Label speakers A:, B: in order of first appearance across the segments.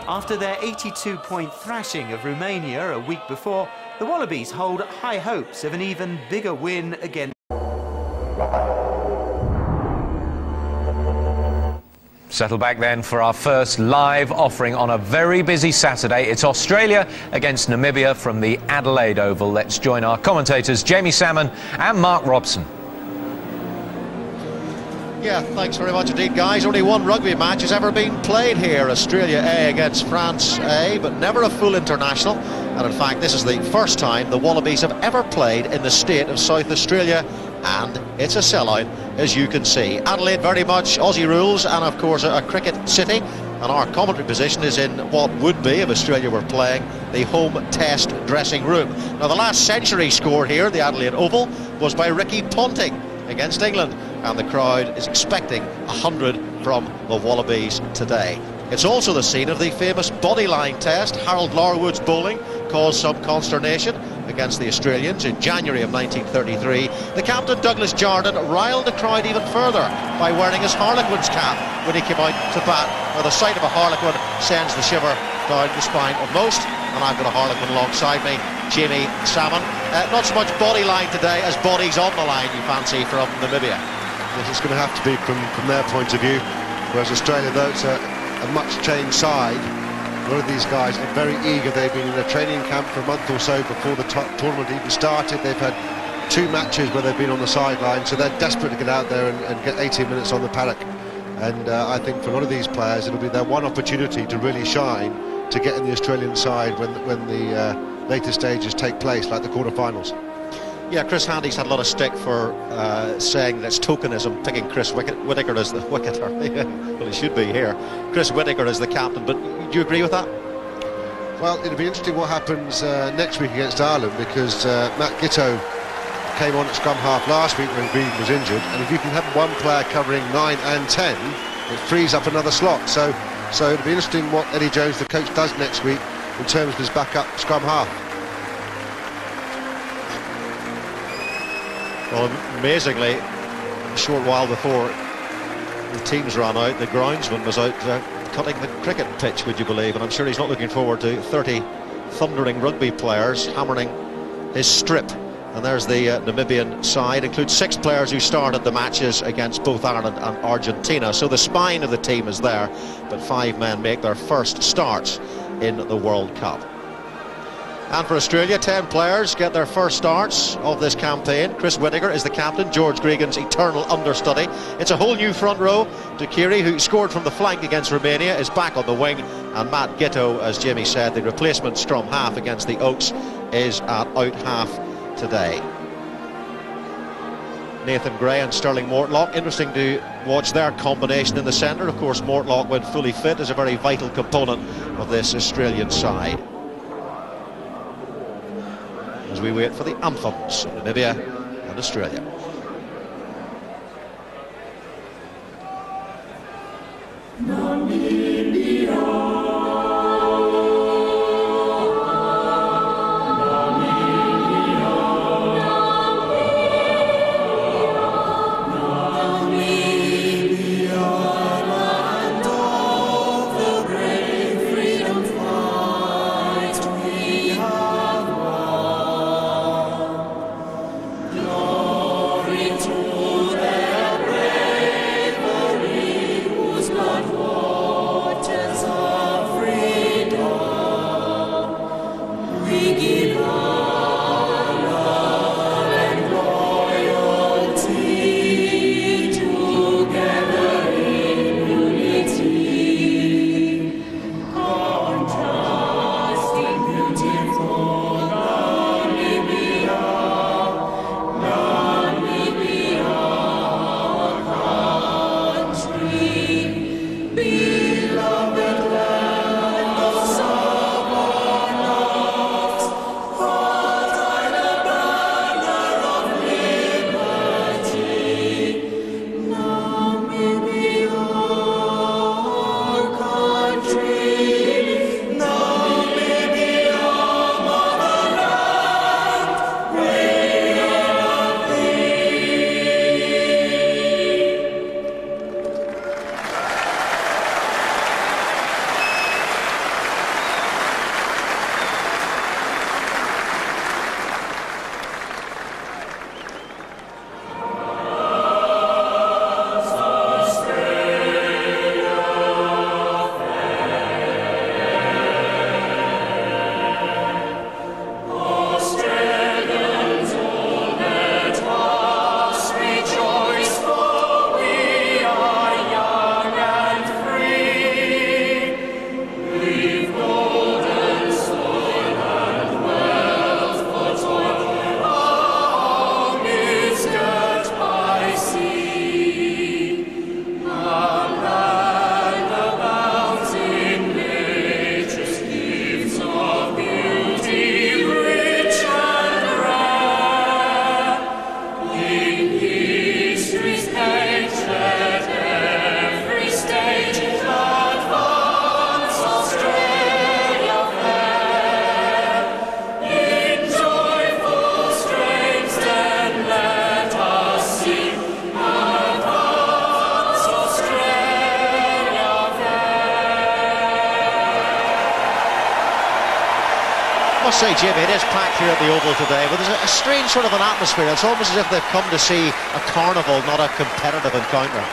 A: After their 82-point thrashing of Romania a week before, the Wallabies hold high hopes of an even bigger win against...
B: Settle back then for our first live offering on a very busy Saturday. It's Australia against Namibia from the Adelaide Oval. Let's join our commentators Jamie Salmon and Mark Robson.
C: Yeah, thanks very much indeed, guys. Only one rugby match has ever been played here. Australia A against France A, but never a full international. And in fact, this is the first time the Wallabies have ever played in the state of South Australia. And it's a sellout, as you can see. Adelaide very much Aussie rules, and of course a cricket city. And our commentary position is in what would be, if Australia were playing, the home test dressing room. Now, the last century score here, the Adelaide Oval, was by Ricky Ponting against England, and the crowd is expecting 100 from the Wallabies today. It's also the scene of the famous bodyline test. Harold Larwood's bowling caused some consternation against the Australians in January of 1933. The captain, Douglas Jardine, riled the crowd even further by wearing his Harlequin's cap when he came out to bat. Now, the sight of a Harlequin sends the shiver down the spine of most, and I've got a Harlequin alongside me, Jamie Salmon. Not so much bodyline today as bodies on the line, you fancy, from Namibia.
D: Yes, it's going to have to be from their point of view, whereas Australia, though it's a much changed side. A lot of these guys are very eager. They've been in a training camp for a month or so before the tournament even started. They've had 2 matches where they've been on the sideline, so they're desperate to get out there and get 18 minutes on the paddock. And I think for a lot of these players, it'll be their one opportunity to really shine, to get in the Australian side when the later stages take place, like the quarterfinals.
C: Yeah, Chris Handy's had a lot of stick for saying that it's tokenism, picking Chris Whittaker as the wicketer. Well, he should be here. Chris Whittaker as the captain, but do you agree with that?
D: Well, it'll be interesting what happens next week against Ireland, because Matt Giteau came on at scrum half last week when Green was injured, and if you can have one player covering 9 and 10, it frees up another slot. So it'll be interesting what Eddie Jones, the coach, does next week in terms of his backup scrum half.
C: Well, amazingly, a short while before the teams ran out, the groundsman was out cutting the cricket pitch, would you believe? And I'm sure he's not looking forward to 30 thundering rugby players hammering his strip. And there's the Namibian side, includes 6 players who started the matches against both Ireland and Argentina. So the spine of the team is there, but 5 men make their first starts in the World Cup. And for Australia, 10 players get their first starts of this campaign. Chris Whittaker is the captain, George Gregan's eternal understudy. It's a whole new front row. Dukiri, who scored from the flank against Romania, is back on the wing. And Matt Giteau, as Jimmy said, the replacement scrum half against the Oaks, is at out half today. Nathan Gray and Sterling Mortlock, interesting to watch their combination in the centre. Of course, Mortlock, when fully fit, is a very vital component of this Australian side. As we wait for the anthems of Namibia and Australia. Namibia.
E: Waters of freedom.
C: must say, Jimmy, it is packed here at the Oval today, but there's a strange sort of an atmosphere. It's almost as if they've come to see a carnival, not a competitive encounter.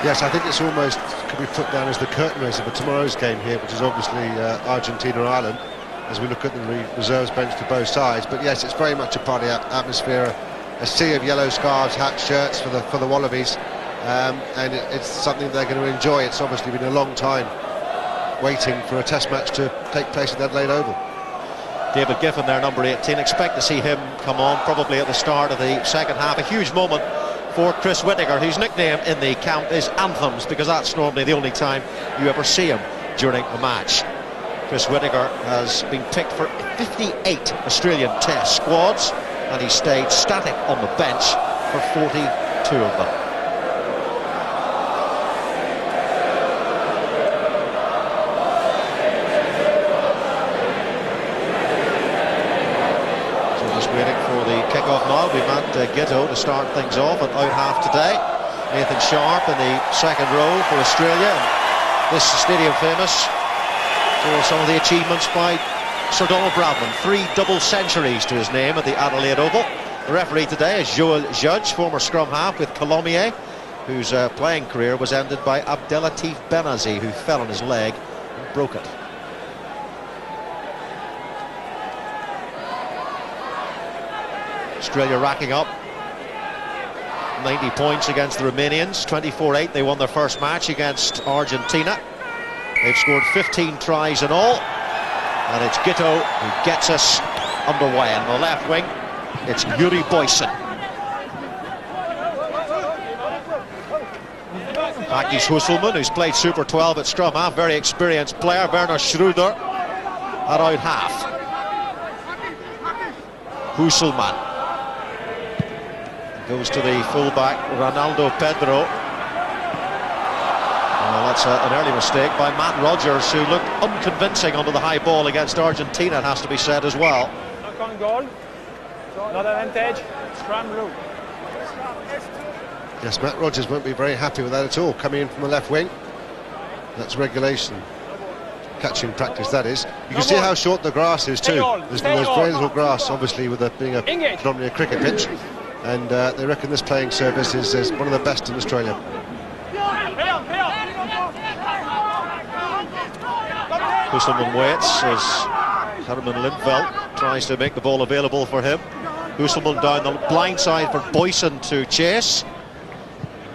D: Yes, I think it's almost could be put down as the curtain raiser for tomorrow's game here, which is obviously Argentina-Ireland, as we look at the reserves bench to both sides. But yes, it's very much a party atmosphere, a sea of yellow scarves, hats, shirts for the Wallabies, and it's something they're going to enjoy. It's obviously been a long time waiting for a test match to take place at Adelaide Oval.
C: David Giffen, their number 18, expect to see him come on probably at the start of the second half. A huge moment for Chris Whittaker, whose nickname in the camp is Anthems, because that's normally the only time you ever see him during a match. Chris Whittaker has been picked for 58 Australian Test squads, and he stayed static on the bench for 42 of them. Waiting for the kick-off now. We've had Gitto to start things off at out half today. Nathan Sharp in the second row for Australia. And this stadium famous for some of the achievements by Sir Donald Bradman. 3 double centuries to his name at the Adelaide Oval. The referee today is Joel Judge, former scrum half with Colomiers, whose playing career was ended by Abdelatif Benazi, who fell on his leg and broke it. Australia racking up 90 points against the Romanians. 24-8, they won their first match against Argentina. They've scored 15 tries in all, and it's Gitto who gets us underway. On the left wing, it's Yuri Boysen. Magnus Husselman, who's played Super 12 at scrum half, very experienced player. Werner Schroeder at out half. Husselman goes to the fullback, Ronaldo Pedro. Well, that's an early mistake by Matt Rogers, who looked unconvincing under the high ball against Argentina, it has to be said as well.
E: Knock on goal, not advantage, scrum rule.
D: Yes, Matt Rogers won't be very happy with that at all, coming in from the left wing. That's regulation. Catching practice, that is. You can see how short the grass is too. There's very little grass, obviously, with it being predominantly a cricket pitch. And they reckon this playing surface is one of the best in Australia.
C: Husselman waits as Herman Lindveld tries to make the ball available for him. Husselman down the blind side for Boysen to chase.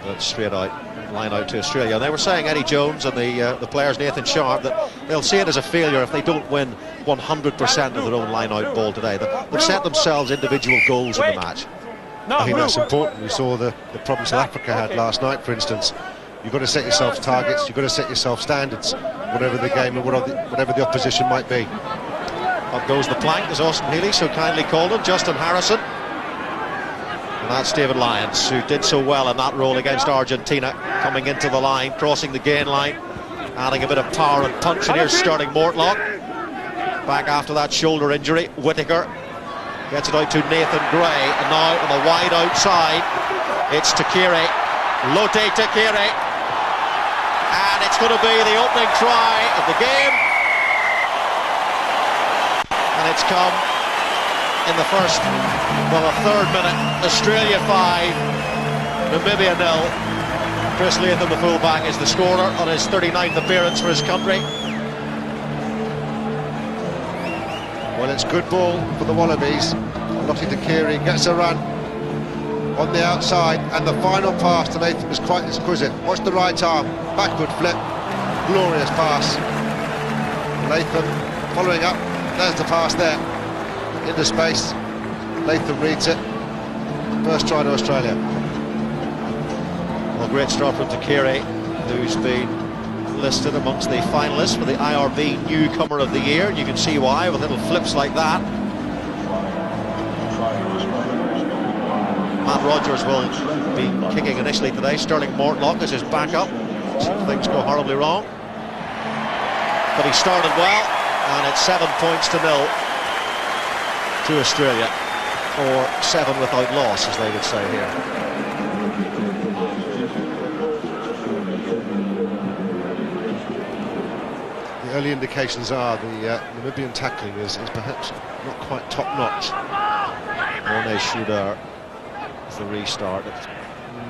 C: But straight out, line out to Australia. And they were saying, Eddie Jones and the players, Nathan Sharp, that they'll see it as a failure if they don't win 100% of their own line-out ball today. They've set themselves individual goals in the match.
D: I think that's important. We saw the problems South Africa had last night, for instance. You've got to set yourself targets, you've got to set yourself standards, whatever the game and whatever the opposition might be.
C: Up goes the plank, as Austin Healy so kindly called him, Justin Harrison. And that's David Lyons, who did so well in that role against Argentina, coming into the line, crossing the gain line, adding a bit of power and punch. And here's Sterling Mortlock, back after that shoulder injury. Whittaker gets it out to Nathan Gray, and now on the wide outside, it's Takiri, Lote Takiri, and it's going to be the opening try of the game, and it's come in the third minute. Australia 5, Namibia 0. Chris Latham, the fullback, is the scorer on his 39th appearance for his country.
D: Well, it's good ball for the Wallabies. Lote Takiri gets a run on the outside, and the final pass to Latham is quite exquisite. Watch the right arm, backward flip, glorious pass. Latham following up, there's the pass there, into space. Latham reads it. First try to Australia.
C: Well, great start from Takiri, who's been listed amongst the finalists for the IRB Newcomer of the Year. You can see why, with little flips like that. Matt Rogers will be kicking initially today. Sterling Mortlock is his backup. Some things go horribly wrong, but he started well, and it's 7 points to 0 to Australia, or 7 without loss, as they would say here.
D: The Early indications are the Namibian tackling is perhaps not quite top-notch.
C: Morne Schuder is the restart. It's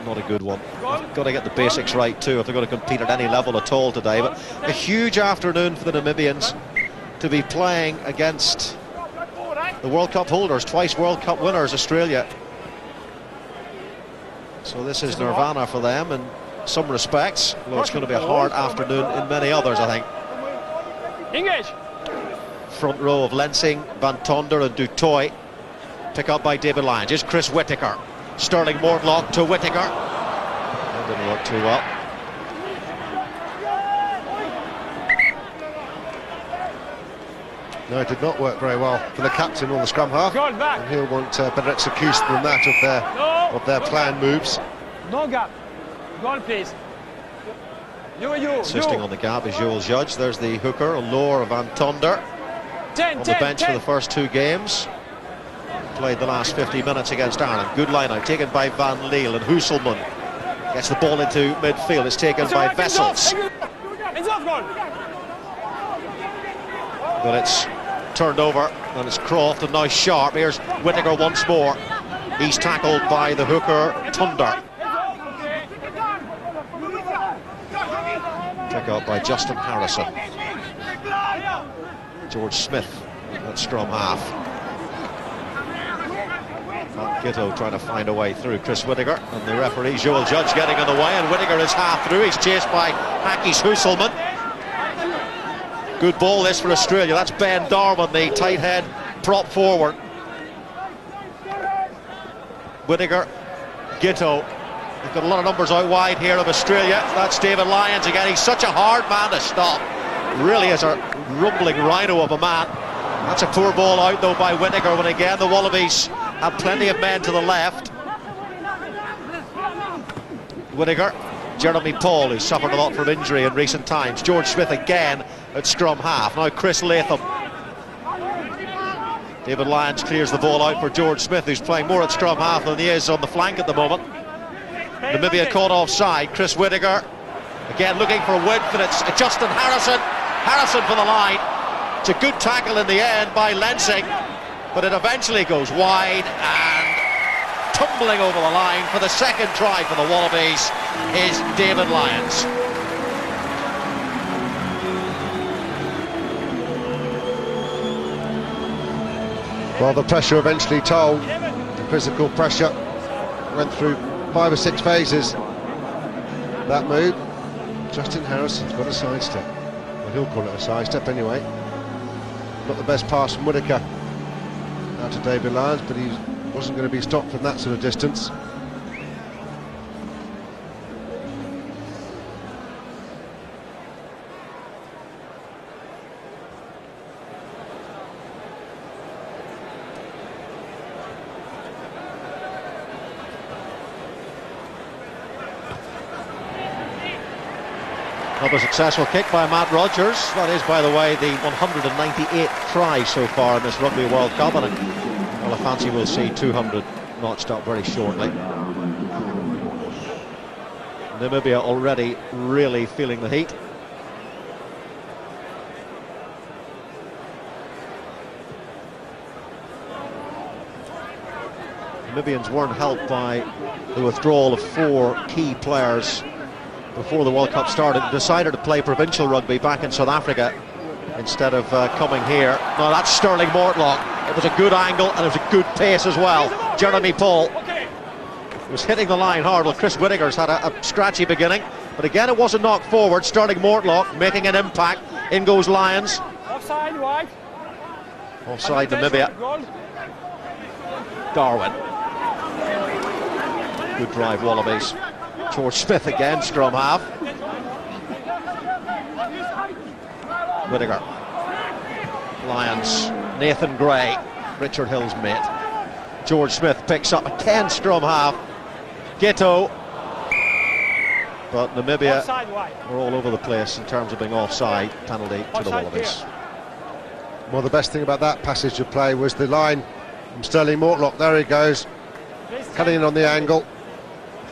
C: not a good one. They've got to get the basics right too if they're going to compete at any level at all today. But a huge afternoon for the Namibians to be playing against the World Cup holders, twice World Cup winners, Australia. So this is nirvana for them in some respects, although it's going to be a hard afternoon in many others, I think.
E: Engage.
C: Front row of Lensing, Van Tonder and Du Toit. Pick up by David Lyons. Here's Chris Whittaker. Sterling Mortlock to Whittaker. That didn't work too well.
D: No, it did not work very well for the captain on the scrum half. And he'll want better execution than that of their planned moves.
E: No gap. Goal, please. You.
C: Insisting on the gap is Joel Judge. There's the hooker, Laura Van Tonder. On the bench for the first 2 games. Played the last 50 minutes against Ireland. Good line out, taken by Van Leeuwen, and Husselman gets the ball into midfield. It's taken by Vessels. But it's turned over, and it's Croft, and now Sharp. Here's Whittaker once more. He's tackled by the hooker, Tunder. Pick up by Justin Harrison. George Smith at scrum half. Gitto trying to find a way through Chris Whittaker, and the referee Joel Judge getting in the way, and Whittaker is half through. He's chased by Hakis Husselman. Good ball this for Australia. That's Ben Darwin, the tight head prop forward. Whittaker, Gitto. They've got a lot of numbers out wide here of Australia. That's David Lyons again. He's such a hard man to stop. Really is a rumbling rhino of a man. That's a poor ball out though by Whittaker, when again the Wallabies have plenty of men to the left. Whittaker, Jeremy Paul, who's suffered a lot from injury in recent times. George Smith again at scrum half. Now Chris Latham. David Lyons clears the ball out for George Smith, who's playing more at scrum half than he is on the flank at the moment. Namibia caught offside. Chris Whittaker again looking for width, and it's Justin Harrison. Harrison for the line. It's a good tackle in the end by Lensing, but it eventually goes wide, and tumbling over the line for the second try for the Wallabies is David Lyons.
D: Well, the pressure eventually told. The physical pressure went through 5 or 6 phases. That move, Justin Harrison's got a sidestep. Well, he'll call it a sidestep anyway. Not the best pass from Whittaker out to David Lyons, but he wasn't going to be stopped from that sort of distance.
C: Another successful kick by Matt Rogers. That is, by the way, the 198th try so far in this Rugby World Cup, and well, I fancy we'll see 200 notched up very shortly. Namibia already really feeling the heat. Namibians weren't helped by the withdrawal of 4 key players before the World Cup started, and decided to play provincial rugby back in South Africa instead of coming here. Now that's Sterling Mortlock. It was a good angle and it was a good pace as well. Jeremy Paul was hitting the line hard. Well, Chris Whittaker's had a scratchy beginning, but again it wasn't knocked forward. Sterling Mortlock making an impact. In goes Lyons.
E: Offside, wide.
C: Offside Namibia. Darwin. Good drive, Wallabies. George Smith again, scrum half. Whittaker. Lyons. Nathan Gray, Richard Hill's mate. George Smith picks up again, scrum half. Gitto. But Namibia are all over the place in terms of being offside. Penalty to the Wallabies.
D: Well, the best thing about that passage of play was the line from Sterling Mortlock. There he goes, cutting in on the angle.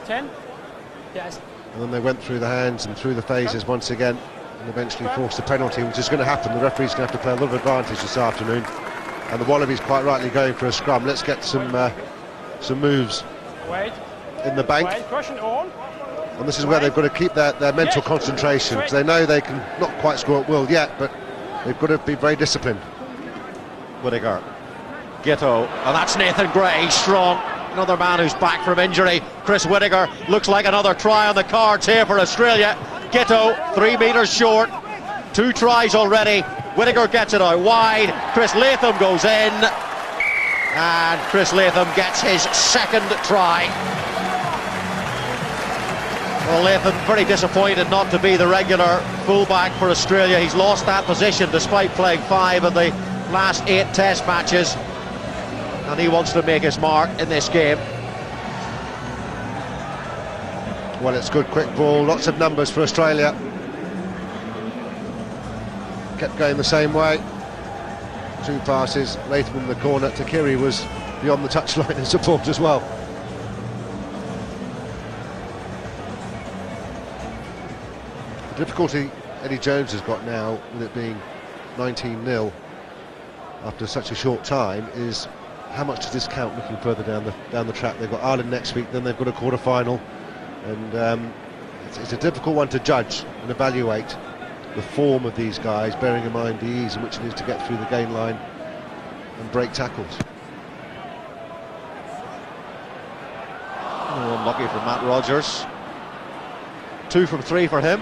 E: 10. Yes.
D: And then they went through the hands and through the phases once again and eventually force the penalty, which is going to happen. The referee's going to have to play a lot of advantage this afternoon, and the Wallabies quite rightly going for a scrum. Let's get some moves in the bank. And this is where they've got to keep their mental concentration, because they know they can not quite score at will yet, but they've got to be very disciplined.
C: Whittaker, Ghetto, and that's Nathan Gray. He's strong. Another man who's back from injury. Chris Whittaker. Looks like another try on the cards here for Australia. Ghetto 3 metres short. 2 tries already. Whittaker gets it out wide. Chris Latham goes in, and Chris Latham gets his 2nd try. Well, Latham very disappointed not to be the regular fullback for Australia. He's lost that position despite playing 5 of the last 8 test matches, and he wants to make his mark in this game.
D: Well, it's good quick ball, lots of numbers for Australia. Kept going the same way. 2 passes, Latham in the corner. Takiri was beyond the touchline in support as well. The difficulty Eddie Jones has got now, with it being 19-0 after such a short time, is how much does this count looking further down the track? They've got Ireland next week, then they've got a quarter-final, and it's a difficult one to judge and evaluate the form of these guys, bearing in mind the ease in which it is to get through the gain line and break tackles.
C: Oh, unlucky for Matt Rogers. 2 from 3 for him.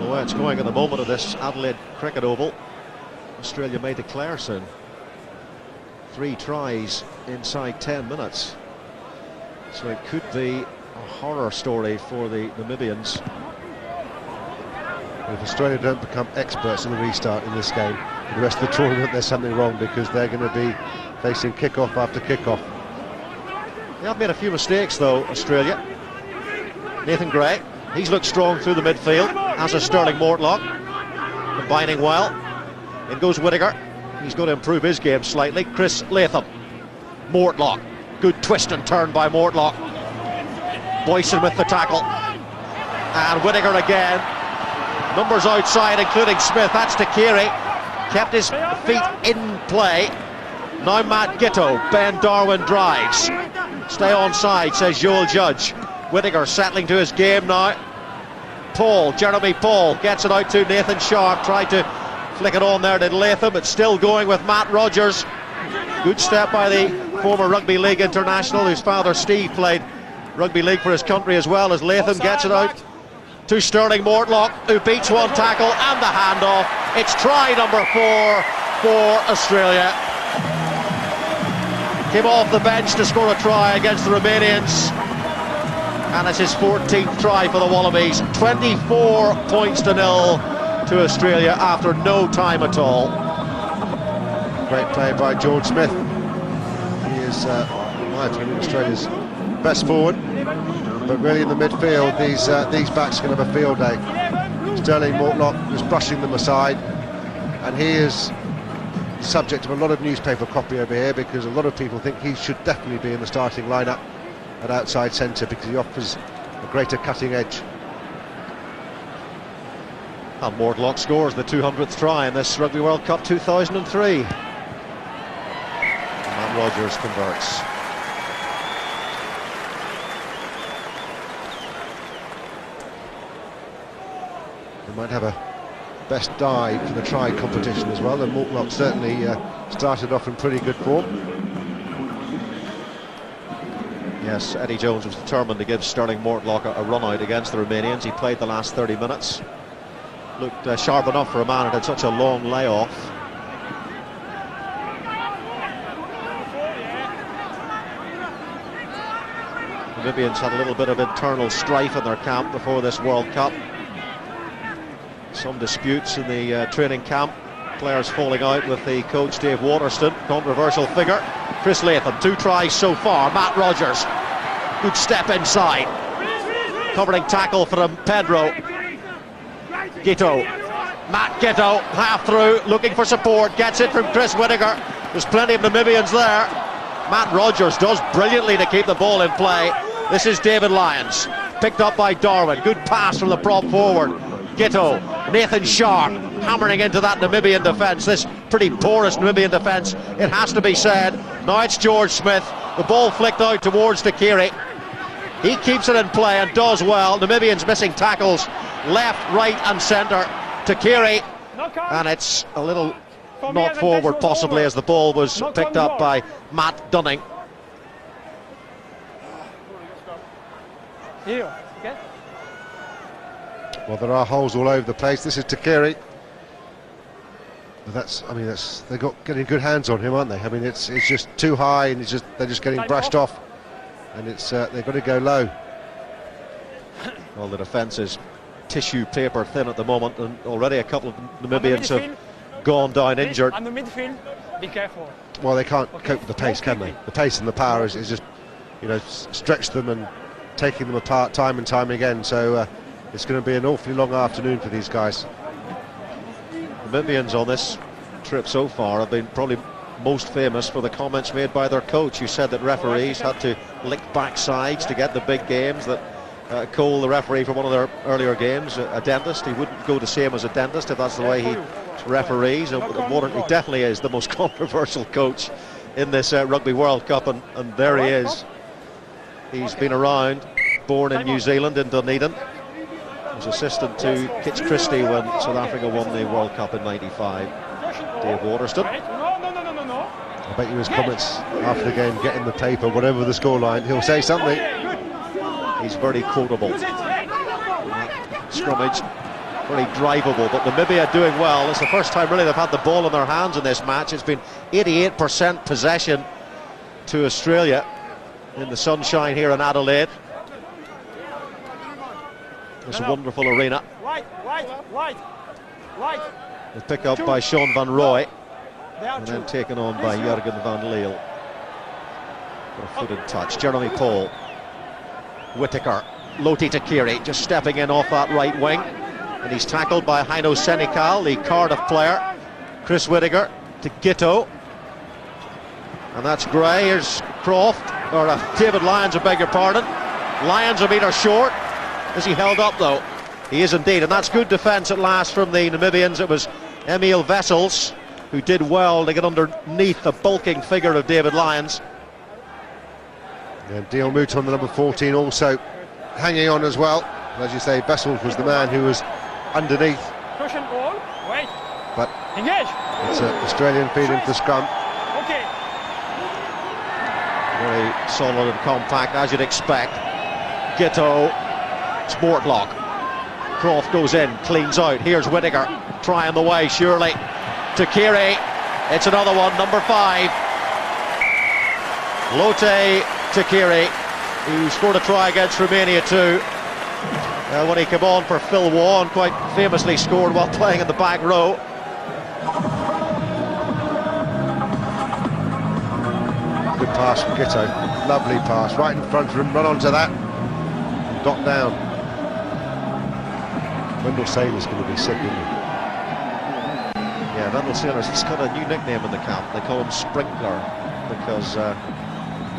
C: The way it's going at the moment of this Adelaide cricket oval, Australia may declare soon. 3 tries inside 10 minutes. So it could be a horror story for the Namibians.
D: If Australia don't become experts in the restart in this game, for the rest of the tournament there's something wrong, because they're going to be facing kick-off after kick-off.
C: They have made a few mistakes though, Australia. Nathan Gray, he's looked strong through the midfield, as has Sterling Mortlock, combining well. In goes Whittaker, he's going to improve his game slightly. Chris Latham, Mortlock, good twist and turn by Mortlock. Boyson with the tackle, and Whittaker again. Numbers outside, including Smith. That's Takiri, kept his feet in play. Now Matt Ghetto, Ben Darwin drives. Stay onside, says Joel Judge. Whittaker settling to his game now. Jeremy Paul gets it out to Nathan Sharp. Tried to flick it on there to Latham. It's still going with Matt Rogers. Good step by the former Rugby League international, whose father Steve played Rugby League for his country as well, as Latham gets it out to Sterling Mortlock, who beats one tackle and the handoff. It's try number 4 for Australia. Came off the bench to score a try against the Romanians, and it's his 14th try for the Wallabies. 24 points to 0 to Australia after no time at all.
D: Great play by George Smith. He is, in my opinion, Australia's best forward, but really in the midfield these backs can have a field day. Sterling Mortlock is brushing them aside, and he is subject of a lot of newspaper copy over here, because a lot of people think he should definitely be in the starting lineup at outside centre, because he offers a greater cutting edge.
C: And Mortlock scores the 200th try in this Rugby World Cup 2003. And Matt Rogers converts.
D: They might have a best dive for the try competition as well, and Mortlock certainly started off in pretty good form.
C: Yes, Eddie Jones was determined to give Sterling Mortlock a run out against the Romanians. He played the last 30 minutes. Looked sharp enough for a man who had such a long layoff. The Namibians had a little bit of internal strife in their camp before this World Cup. Some disputes in the training camp. Players falling out with the coach Dave Waterston, controversial figure. Chris Latham, 2 tries so far. Matt Rogers, good step inside. Covering tackle from Pedro. Ghetto, Matt Ghetto, half through, looking for support, gets it from Chris Whittaker. There's plenty of Namibians there. Matt Rogers does brilliantly to keep the ball in play. This is David Lyons. picked up by Darwin. Good pass from the prop forward. Gitto, Nathan Sharp hammering into that Namibian defence. This pretty porous Namibian defence, it has to be said. Now it's George Smith. The ball flicked out towards Takiri. He keeps it in play and does well. Namibians missing tackles left, right and centre. Takiri, and it's a little knock forward possibly as the ball was picked up by Matt Dunning.
D: Well, there are holes all over the place. This is Takiri. But they've got getting good hands on him, aren't they? I mean, it's just too high, and they're just getting brushed off, and they've got to go low.
C: Well, the defence is tissue paper thin at the moment, and already a couple of Namibians have gone down injured.
E: On the midfield, be careful.
D: Well, they can't cope with the pace, can they? The pace and the power is just, stretch them and taking them apart time and time again. So it's going to be an awfully long afternoon for these guys.
C: Namibians on this trip so far have been probably most famous for the comments made by their coach, who said that referees had to lick backsides to get the big games. That Cole, the referee for one of their earlier games, a dentist, he wouldn't go to see him as a dentist if that's the way he referees. And he definitely is the most controversial coach in this Rugby World Cup, and there he is. He's been around, born in New Zealand, in Dunedin. He was assistant to Kitch Christie when South Africa won the World Cup in '95. Dave Waterston.
D: I bet you his comments after the game, get in the paper, whatever the scoreline, he'll say something.
C: He's very quotable. Scrummage, very drivable, but Namibia doing well. It's the first time really they've had the ball in their hands in this match. It's been 88% possession to Australia in the sunshine here in Adelaide. This wonderful arena. The pick up by Sean Van Rooy, and then taken on by Jurgen van Leel. For a footed touch. Jeremy Paul. Whittaker. Loti Takiri just stepping in off that right wing. And he's tackled by Heino Senecal, the Cardiff player. Chris Whittaker to Gitto. And that's Gray. Here's David Lyons, I beg your pardon. Lyons a metre short. Is he held up though? He is indeed, and that's good defence at last from the Namibians. It was Emile Wessels who did well to get underneath the bulking figure of David Lyons.
D: And Deal Mouton, the number 14, also hanging on as well. As you say, Wessels was the man who was underneath.
E: Cushion ball, wait.
D: But
E: engage.
D: It's an Australian feeding for scrum.
E: Okay.
C: Very solid and compact, as you'd expect. Gitto. It's Mortlock. Croft goes in, cleans out. Here's Whittaker, trying the way, surely. Takiri, it's another one, number 5. Lote Takiri, who scored a try against Romania too. When he came on for Phil Waugh, quite famously scored while playing in the back row.
D: Good pass from Gitto, lovely pass, right in front of him, run onto that, and got down. Wendell Saylor's going to be sick, isn't he?
C: Yeah, Wendell Saylor's, he's got a new nickname in the camp. They call him Sprinkler, because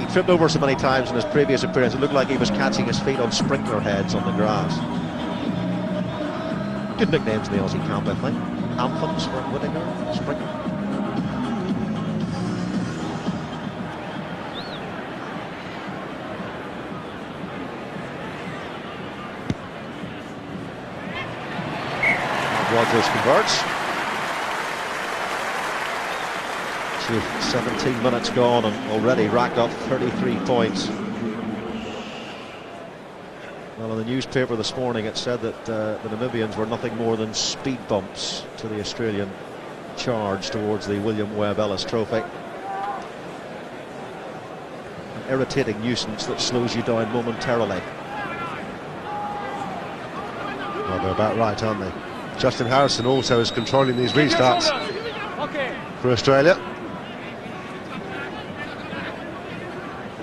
C: he tripped over so many times in his previous appearance. It looked like he was catching his feet on sprinkler heads on the grass. Good nicknames in the Aussie camp, I think. Anthems for Whittaker, Sprinkler. Rogers converts. 17 minutes gone and already racked up 33 points. Well, in the newspaper this morning it said that the Namibians were nothing more than speed bumps to the Australian charge towards the William Webb Ellis Trophy. An irritating nuisance that slows you down momentarily.
D: Well, they're about right, aren't they? Justin Harrison also is controlling these restarts for Australia.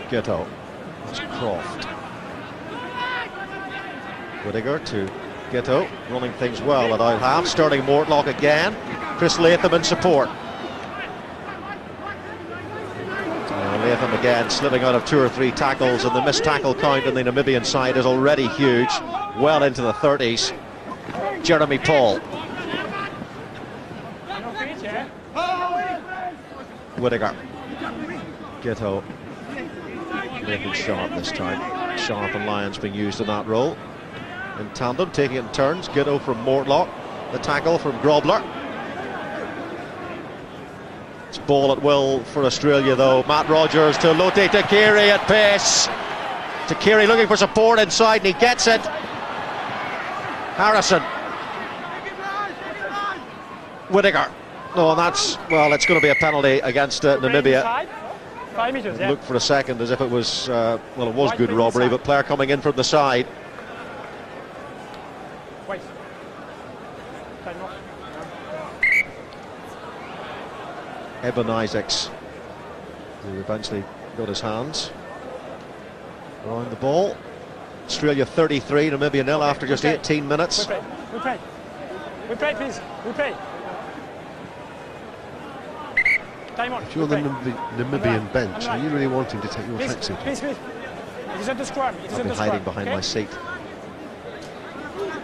C: Gitto. That's Croft. Whittaker to Gitto, running things well at out half, starting Mortlock again. Chris Latham in support. Latham again again, slipping out of 2 or 3 tackles, and the missed tackle count on the Namibian side is already huge, well into the 30s. Jeremy Paul. Whittaker. Gitto. Making Sharp this time. Sharp and Lyons being used in that role. In tandem, taking it in turns. Gitto from Mortlock. The tackle from Grobler. It's ball at will for Australia though. Matt Rogers to Lote Takiri at pace. Takiri looking for support inside and he gets it. Harrison. Whittaker. Oh, and that's, well, it's going to be a penalty against Namibia.
E: 5 meters,
C: It looked for a second as if it was, well, it was good robbery, but player coming in from the side. Eben Isaacs, who eventually got his hands around the ball. Australia 33, Namibia 0 after just 18 minutes.
E: We pray, please. We pray. Time on.
D: If you're the Namibian bench, are you really wanting to take your tracksuit?
E: Please. It isn't the scrum.
C: I've been hiding behind my seat.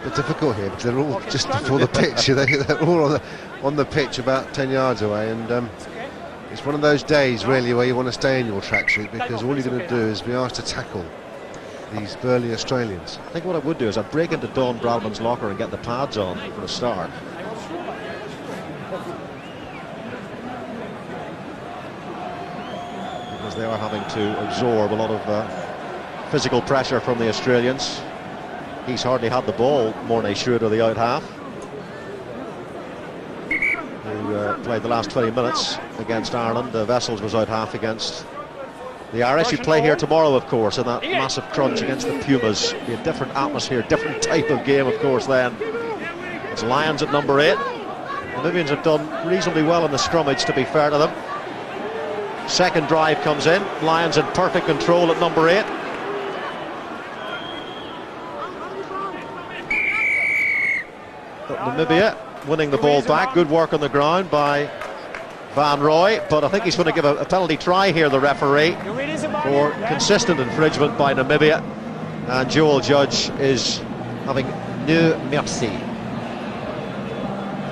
D: It's difficult here because they're all just before the pitch. They're all on the pitch about 10 yards away, and it's one of those days really where you want to stay in your tracksuit because all you're going to do is be asked to tackle these burly Australians.
C: I think what I would do is I'd break into Don Bradman's locker and get the pads on for a start. Because they are having to absorb a lot of physical pressure from the Australians. He's hardly had the ball, Morne Schroeder, the out half, who played the last 20 minutes against Ireland. Vessels was out half against the Irish, who play here tomorrow, of course, in that massive crunch against the Pumas. Be a different atmosphere, different type of game, of course, then. It's Lyons at number 8. The Namibians have done reasonably well in the scrummage, to be fair to them. Second drive comes in. Lyons in perfect control at number 8. But Namibia winning the ball back. Good work on the ground by Van Roy, but I think he's going to give a penalty try here, the referee, for consistent infringement by Namibia, and Joel Judge is having no mercy.
D: A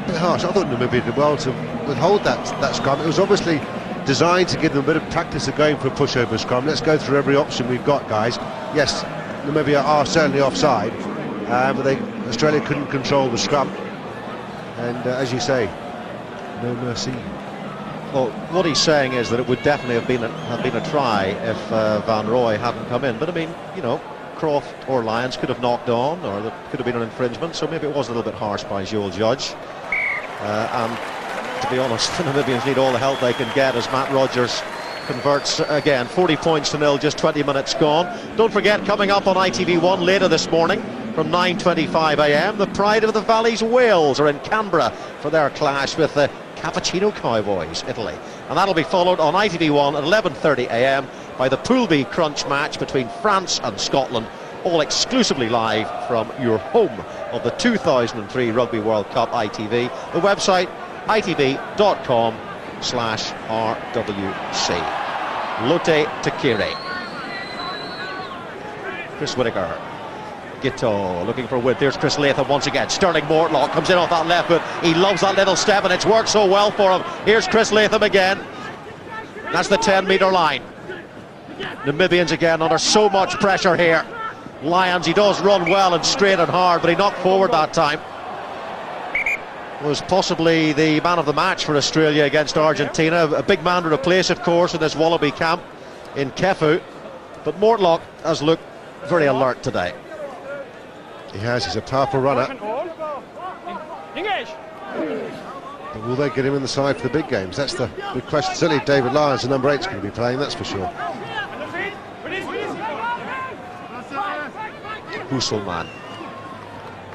D: bit harsh. I thought Namibia did well to withhold that scrum. It was obviously designed to give them a bit of practice of going for a pushover scrum. Let's go through every option we've got, guys. Yes, Namibia are certainly offside, but Australia couldn't control the scrum, and as you say, no mercy.
C: Well, what he's saying is that it would definitely have been a try if Van Roy hadn't come in. But I mean, you know, Croft or Lyons could have knocked on, or there could have been an infringement. So maybe it was a little bit harsh by Joel Judge. And to be honest, the Namibians need all the help they can get as Matt Rogers converts again. 40 points to 0, just 20 minutes gone. Don't forget, coming up on ITV1 later this morning from 9:25 AM, the Pride of the Valleys Wales are in Canberra for their clash with the Cappuccino Cowboys, Italy. And that'll be followed on ITV1 at 11:30 AM by the Pool B crunch match between France and Scotland, all exclusively live from your home of the 2003 Rugby World Cup, ITV. The website, itv.com/RWC. Lote Takiri. Chris Whittaker. Gitto looking for width. There's Chris Latham once again. Sterling Mortlock comes in off that left foot. He loves that little step and it's worked so well for him. Here's Chris Latham again. That's the 10-metre line. Namibians again under so much pressure here. Lyons, he does run well and straight and hard, but he knocked forward that time. Was possibly the man of the match for Australia against Argentina. A big man to replace, of course, in this Wallaby camp in Kefu. But Mortlock has looked very alert today.
D: He has, he's a powerful runner.
E: Engage.
D: But will they get him in the side for the big games? That's the big question. Certainly David Lyons, the number 8, is going to be playing, that's for sure.
C: Husselman.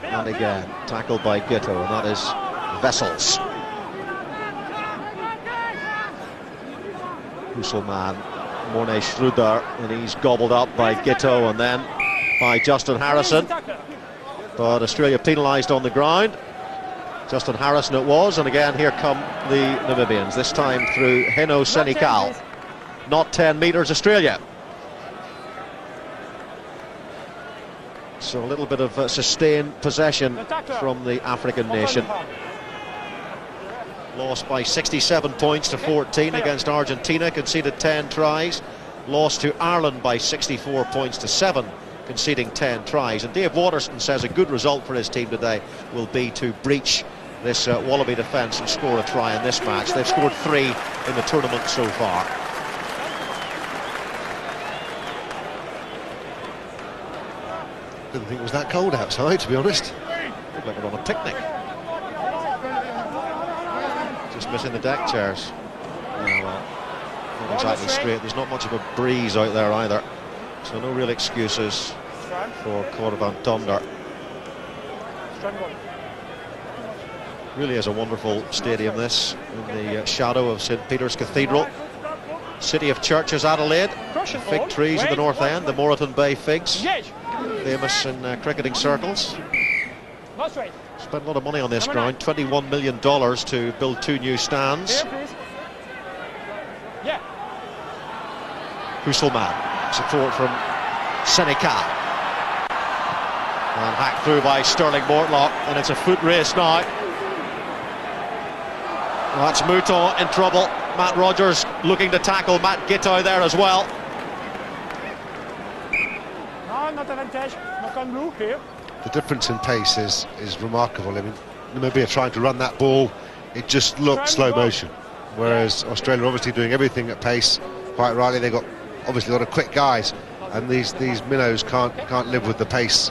C: And again, tackled by Gitto, and that is Vessels. Husselman, Morne Schroeder, and he's gobbled up by Gitto and then by Justin Harrison. But Australia penalised on the ground. Justin Harrison it was, and again here come the Namibians, this time through Heno Senecal. not 10 metres Australia. So a little bit of sustained possession from the African nation. Lost by 67 points to 14 against Argentina, conceded 10 tries. Lost to Ireland by 64 points to 7, conceding 10 tries. And Dave Waterston says a good result for his team today will be to breach this Wallaby defence and score a try in this match. They've scored 3 in the tournament so far.
D: Didn't think it was that cold outside, to be honest.
C: Looked like we're on a picnic. Just missing the deck chairs. Oh, well, not exactly straight. There's not much of a breeze out there either. So no real excuses for Cordovan Thunder. Really is a wonderful stadium, this, in the shadow of St Peter's Cathedral. City of Churches, Adelaide. Fig trees in the north end, the Moreton Bay figs, famous in cricketing circles. Spent a lot of money on this ground, $21 million to build 2 new stands. Husselman, support from Seneca. And hacked through by Sterling Mortlock, and it's a foot race now. Well, that's Mouton in trouble. Matt Rogers looking to tackle Matt Giteau there as well.
D: The difference in pace is remarkable. I mean, Namibia trying to run that ball, it just looked slow motion. Whereas Australia obviously doing everything at pace. Quite rightly, they've got obviously a lot of quick guys, and these minnows can't live with the pace.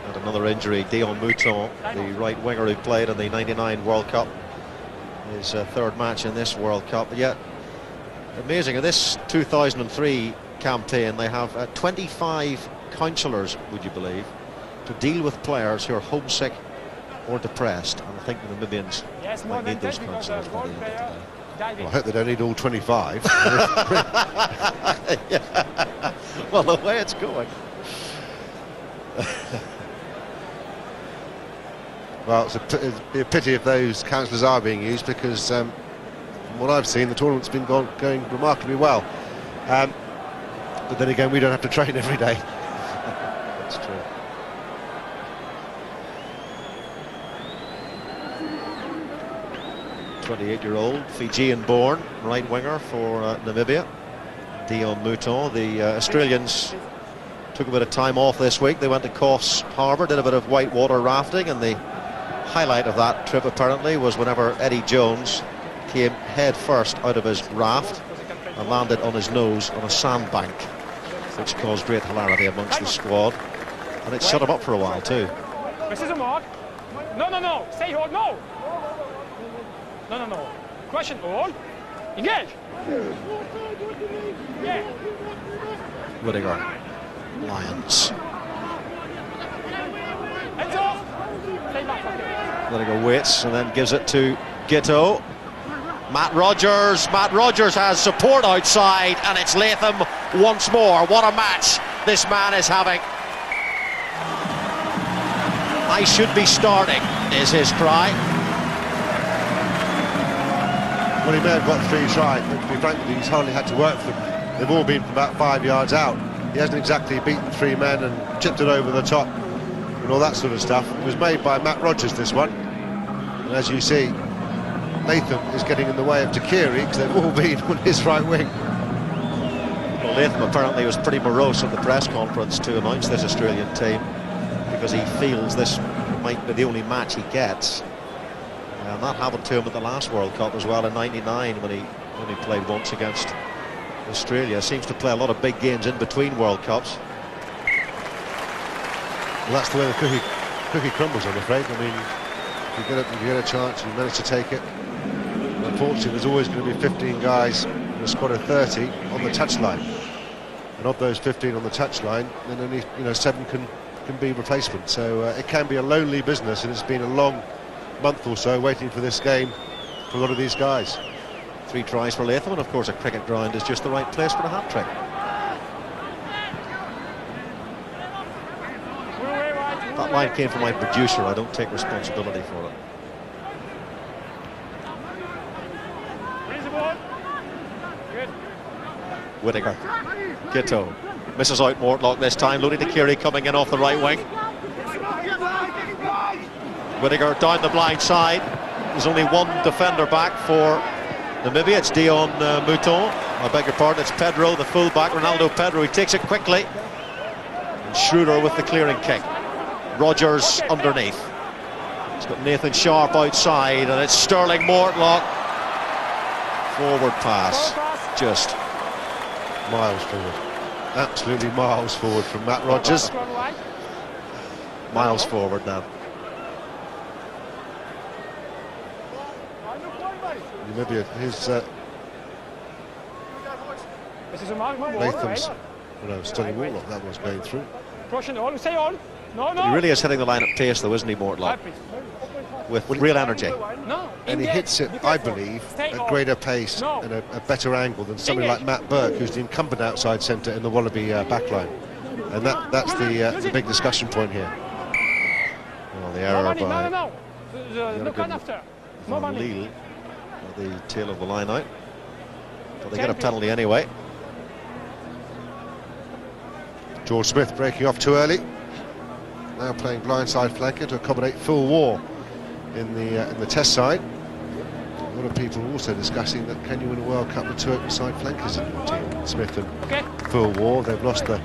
C: And another injury, Dion Mouton, the right winger who played in the '99 World Cup. His 3rd match in this World Cup. But yet, amazing, in this 2003 campaign they have 25 counsellors, would you believe, to deal with players who are homesick or depressed. And I think the Namibians might need those counsellors by the end of today.
D: Well, I hope they don't need all 25.
C: Yeah. Well, the way it's going.
D: Well, it'd be a pity if those counsellors are being used, because from what I've seen, the tournament's been going remarkably well. But then again, we don't have to train every day.
C: That's true. '28-year-old, Fijian-born, right winger for Namibia, Dion Mouton. The Australians took a bit of time off this week. They went to Coffs Harbour, did a bit of whitewater rafting, and the highlight of that trip apparently was whenever Eddie Jones came head first out of his raft and landed on his nose on a sandbank, which caused great hilarity amongst the squad, and it shut him up for a while too.
E: No, stay hold, no. Question all. Engage. Yeah.
C: Whittaker, Lions.
E: Heads off.
C: Whittaker waits and then gives it to Giteau. Matt Rogers has support outside, and it's Latham once more. What a match this man is having. I should be starting, is his cry.
D: Well, he may have got 3 tries, but to be frank with you, he's hardly had to work for them. They've all been from about 5 yards out. He hasn't exactly beaten 3 men and chipped it over the top and all that sort of stuff. It was made by Matt Rogers, this one. And as you see, Latham is getting in the way of Takiri, because they've all been on his right wing.
C: Well, Latham apparently was pretty morose at the press conference to announce this Australian team, because he feels this might be the only match he gets. And that happened to him at the last World Cup as well in '99, when he played once against Australia. Seems to play a lot of big games in between World Cups.
D: Well, that's the way the cookie crumbles, I'm afraid. I mean, if you get a chance, you manage to take it. Unfortunately, there's always going to be 15 guys in a squad of 30 on the touchline, and of those 15 on the touchline, then only 7 can be replacements. So it can be a lonely business, and it's been a long month or so waiting for this game for a lot of these guys.
C: 3 tries for Latham, and of course a cricket ground is just the right place for a hat-trick. That line came from my producer. I don't take responsibility for it.
E: Release the ball. Good.
C: Whittaker. Gitto. Misses out Mortlock this time. Lodi Nakiri coming in off the right wing. Whittaker down the blind side. There's only one defender back for Namibia. It's Dion Mouton. I beg your pardon, it's Pedro, the fullback, Ronaldo Pedro. He takes it quickly. And Schroeder with the clearing kick. Rogers underneath. He's got Nathan Sharp outside, and it's Sterling Mortlock. Forward pass. Just
D: miles forward. Absolutely miles forward from Matt Rogers.
C: Miles forward now.
D: Namibia, his Latham's, Sterling Mortlock, that was going through.
C: He really is hitting the line at pace though, isn't he, Mortlock? With real energy.
D: And he hits it, I believe, at greater pace and a better angle than somebody like Matt Burke, who's the incumbent outside centre in the Wallaby backline. And that's the big discussion point here. Well, the error by Van Lille at the tail of the line out. But they get a penalty anyway. George Smith breaking off too early. Now playing blindside flanker to accommodate full war in the test side. A lot of people also discussing that can you win a World Cup with two open side flankers in your team? Smith and full war. They've lost the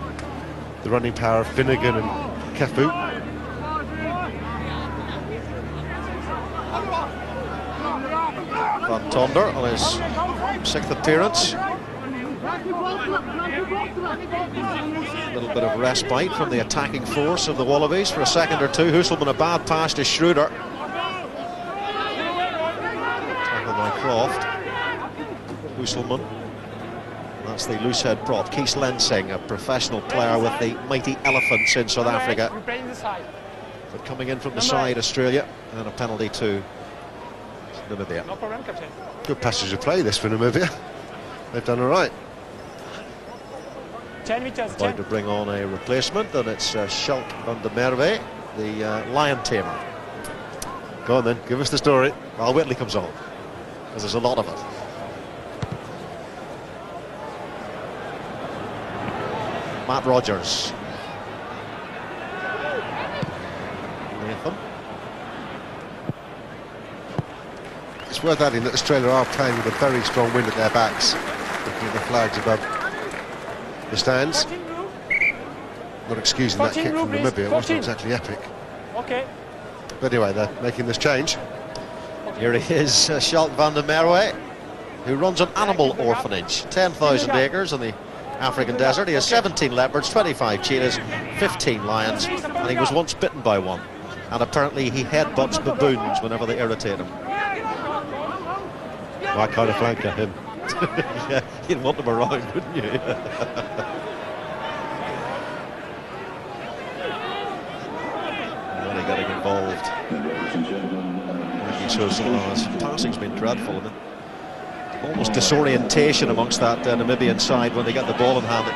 D: running power of Finnegan and Kefu.
C: Van Tonder on his 6th appearance. A little bit of respite from the attacking force of the Wallabies for a second or two. Husselman, a bad pass to Schroeder. Tackled by Croft. Husselman. That's the loosehead prop. Kees Lensing, a professional player with the mighty Elephants in South Africa. But coming in from the side, Australia, and a penalty to Namibia.
D: Good passage of play this for Namibia. They've done all right.
E: 10 meters.
C: About to bring on a replacement, and it's Schalk van der Merwe, the lion tamer.
D: Go on then, give us the story.
C: Well, Whitley comes on, because there's a lot of it. Matt Rogers. Nathan.
D: It's worth adding that Australia are playing with a very strong wind at their backs. Looking at the flags above the stands. Not excusing that kick from Namibia, it wasn't exactly epic. But anyway, they're making this change.
C: Here he is, Schalk van der Merwe, who runs an animal orphanage. 10,000 acres in the African desert. He has 17 leopards, 25 cheetahs, 15 lions, and he was once bitten by one. And apparently he headbutts baboons whenever they irritate him.
D: My kind of flanker, him.
C: Yeah, you'd want them around, wouldn't you? Really getting involved. His passing's been dreadful. I mean, almost disorientation amongst that Namibian side when they get the ball in hand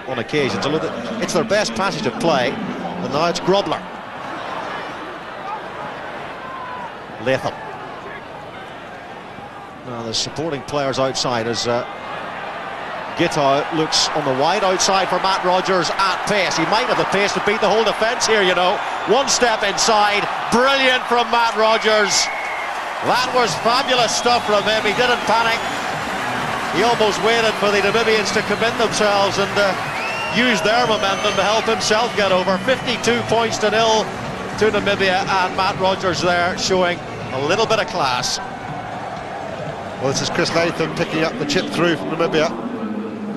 C: on occasion. So it's their best passage of play, and now it's Grobler. Latham. Now the supporting players outside as Gitto looks on the wide outside for Matt Rogers at pace. He might have the pace to beat the whole defence here, you know. One step inside, brilliant from Matt Rogers. That was fabulous stuff from him. He didn't panic. He almost waited for the Namibians to commit themselves and use their momentum to help himself get over. 52 points to 0 to Namibia, and Matt Rogers there showing a little bit of class.
D: Well, this is Chris Latham picking up the chip through from Namibia,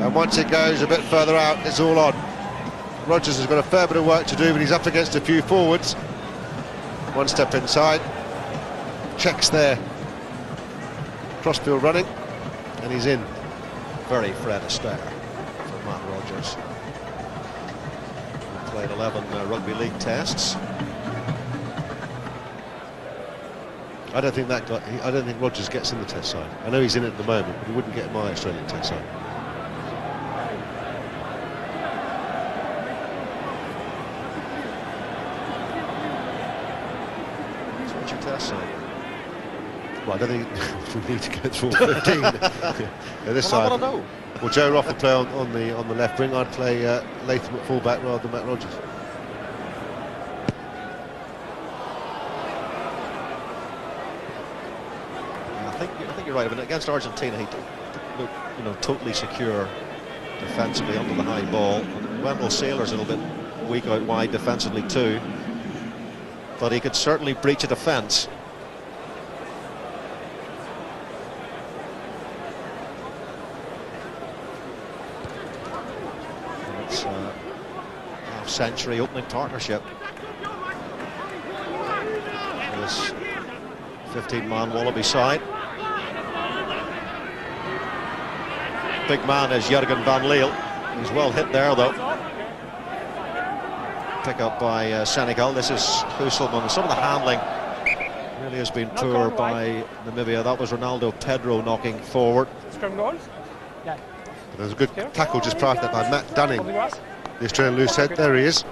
D: and once it goes a bit further out, it's all on. Rogers has got a fair bit of work to do, but he's up against a few forwards. One step inside, checks there, crossfield running, and he's in.
C: Very Fred Astaire for Matt Rogers. He played 11 rugby league tests.
D: I don't think Rogers gets in the test side. I know he's in it at the moment, but he wouldn't get in my Australian test side.
C: So what's your test side?
D: Well, I don't think we need to go through all 15 this
C: Well, I
D: side.
C: want to know.
D: Well, Joe Roth will play on the left wing. I'd play Latham at fullback rather than Matt Rogers.
C: I think you're right. I mean, against Argentina, he looked, you know, totally secure defensively under the high ball. And Wendell Sailor's a little bit weak out wide defensively too, but he could certainly breach a defence. It's a half-century opening partnership. This 15-man Wallaby side. Big man is Jurgen van Leeuw. He's well hit there though. Pick up by Senegal. This is Husselman. Some of the handling really has been poor by Namibia. That was Ronaldo Pedro knocking forward.
E: Scrum goals? Yeah.
D: There's a good tackle just prior to that by Matt Dunning. The Australian loose head. There he is.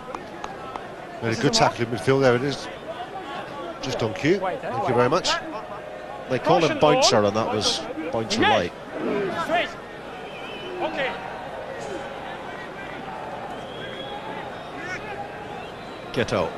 D: Very good tackle in midfield. There it is. Just on cue. Thank you very much.
C: They call him bouncer, and that was bouncer light.
E: Straight. Okay.
C: Gito.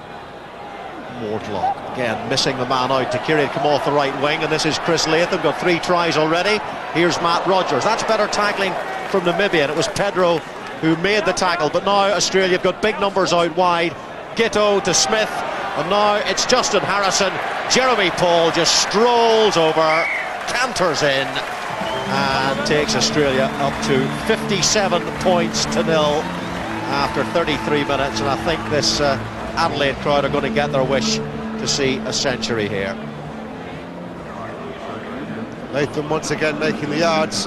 C: Mortlock again missing the man out. Takiri had come off the right wing, and this is Chris Latham, got 3 tries already. Here's Matt Rogers. That's better tackling from Namibia, and it was Pedro who made the tackle, but now Australia have got big numbers out wide. Gito to Smith, and now it's Justin Harrison. Jeremy Paul just strolls over, canters in, and takes Australia up to 57 points to 0 after 33 minutes, and I think this Adelaide crowd are going to get their wish to see a century here.
D: Latham once again making the yards.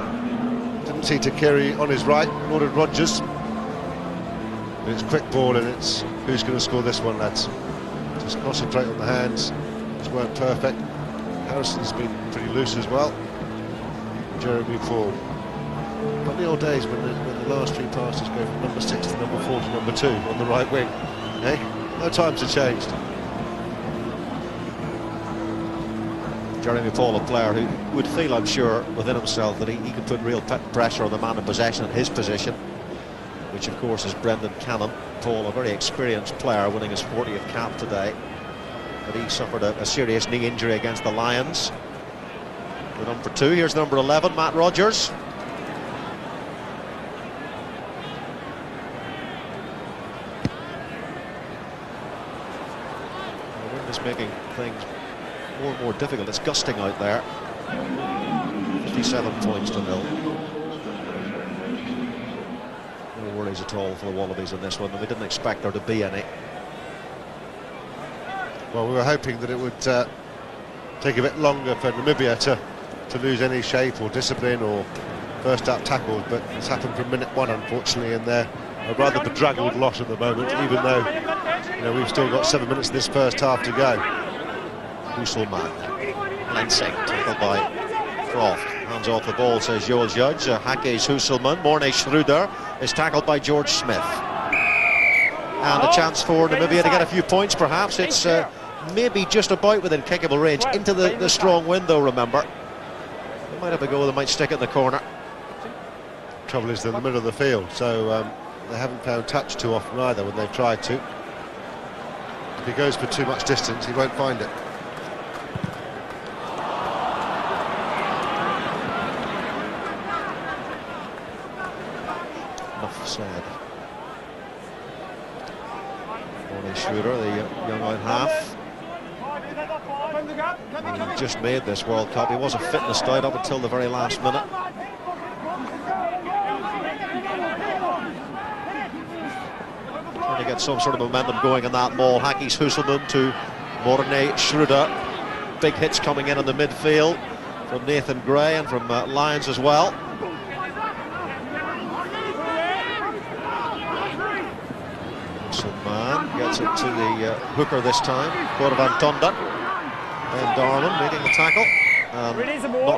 D: Didn't see Takiri on his right, nor did Rogers. But it's quick ball, and it's who's going to score this one, lads. Just concentrate on the hands. Just weren't perfect. Harrison's been pretty loose as well. Jeremy Paul. But the old days when the last 3 passes go from number 6 to number 4 to number 2 on the right wing. Eh? No times have changed.
C: Jeremy Paul, a player who would feel, I'm sure, within himself that he could put real pressure on the man in possession in his position, which of course is Brendan Cannon. Paul, a very experienced player, winning his 40th cap today, but he suffered a serious knee injury against the Lions. The number 2, here's number 11, Matt Rogers. The wind is making things more and more difficult. It's gusting out there. 57 points to 0. No worries at all for the Wallabies in this one, and we didn't expect there to be any.
D: Well, we were hoping that it would take a bit longer for Namibia to lose any shape or discipline or first up tackles, but it's happened from minute 1, unfortunately, and they're a rather bedraggled lot at the moment, even though, you know, we've still got 7 minutes of this first half to go.
C: Husselman, Lensing, tackled by Croft, hands off the ball, says Joel Judge. Hake's Husselman. Morne Schroeder is tackled by George Smith, and a chance for Namibia to get a few points perhaps. It's maybe just about within kickable range, into the strong window, remember. They might have a go, they might stick it in the corner.
D: Trouble is they're in the middle of the field, so they haven't found touch too often either when they've tried to. If he goes for too much distance, he won't find it.
C: Enough said. Morne Schroeder, the young out half. He just made this World Cup. He was a fitness doubt up until the very last minute. Trying to get some sort of momentum going in that ball. Hake's Husselman to Morne Schroeder. Big hits coming in the midfield from Nathan Gray and from Lyons as well. Husselman gets it to the hooker this time, Corvan Tonda. And Darman making the tackle, not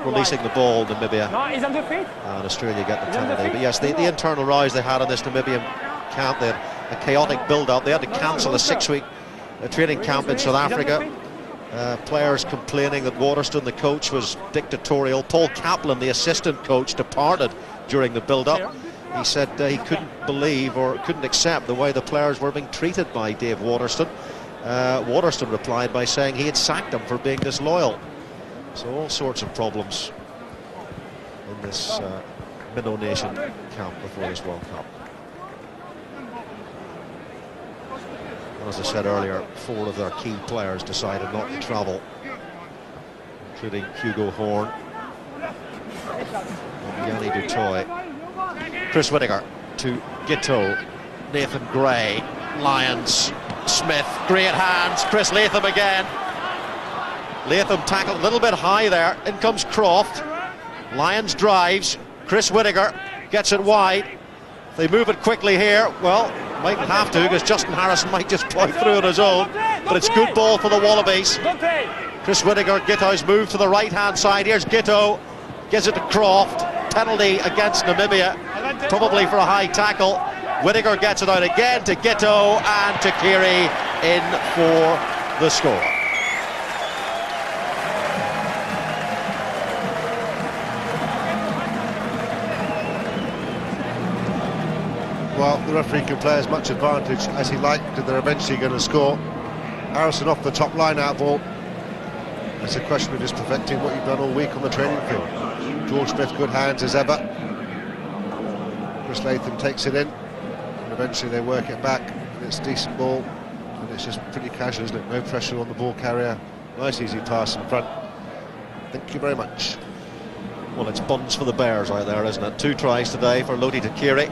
C: releasing the ball, Namibia.
E: No, he's on the feet.
C: And Australia get the penalty. But yes, the internal rise they had in this Namibian camp, they had a chaotic build-up. They had to cancel a 6-week training camp in South Africa Players complaining that Waterston, the coach, was dictatorial. Paul Kaplan, the assistant coach, departed during the build-up. He said he couldn't believe or couldn't accept the way the players were being treated by Dave Waterston. Waterston replied by saying he had sacked them for being disloyal. So all sorts of problems in this Minnow Nation camp before this World Cup. As I said earlier, 4 of their key players decided not to travel, including Hugo Horn and Yanni Dutoy. Chris Whittaker to Giteau, Nathan Gray, Lyons, Smith, great hands, Chris Latham again. Latham tackled a little bit high there, in comes Croft. Lyons drives, Chris Whittaker gets it wide. They move it quickly here. Well, mightn't have to, because Justin Harrison might just plough through on his own. But it's good ball for the Wallabies. Chris Whittaker, Giteau's moved to the right-hand side. Here's Giteau, gives it to Croft. Penalty against Namibia, probably for a high tackle. Whittaker gets it out again to Giteau, and Takiri in for the score.
D: Well, the referee can play as much advantage as he liked, and they're eventually going to score. Harrison off the top line out ball. It's a question of just perfecting what you've done all week on the training field. George Smith, good hands as ever. Chris Latham takes it in, and eventually they work it back, and it's a decent ball, and it's just pretty casual, isn't it? No pressure on the ball carrier. Nice easy pass in front. Thank you very much.
C: Well, it's buns for the Bears out there, isn't it? 2 tries today for Loti Takiri.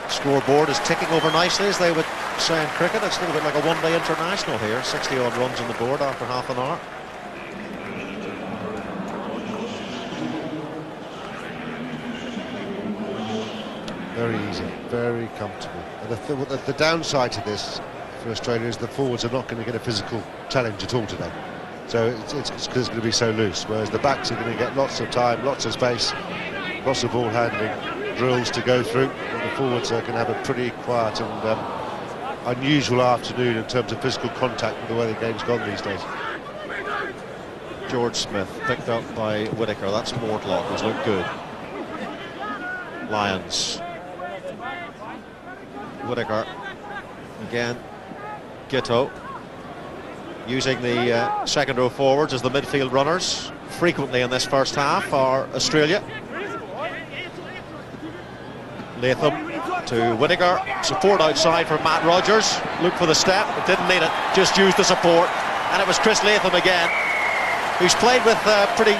C: Scoreboard is ticking over nicely, as they would say in cricket. It's a little bit like a one-day international here. 60-odd runs on the board after half an hour.
D: Very easy, very comfortable. And the downside to this for Australia is the forwards are not going to get a physical challenge at all today. So it's because it's going to be so loose, whereas the backs are going to get lots of time, lots of space, lots of ball handling drills to go through, and the forwards are going to have a pretty quiet and unusual afternoon in terms of physical contact with the way the game's gone these days.
C: George Smith picked up by Whittaker. That's Mortlock, who's looked good. Lyons. Whittaker again. Giteau using the second row forwards as the midfield runners. Frequently in this first half are Australia. Latham to Whittaker, support outside for Matt Rogers. Look for the step, but didn't need it, just used the support. And it was Chris Latham again, who's played with pretty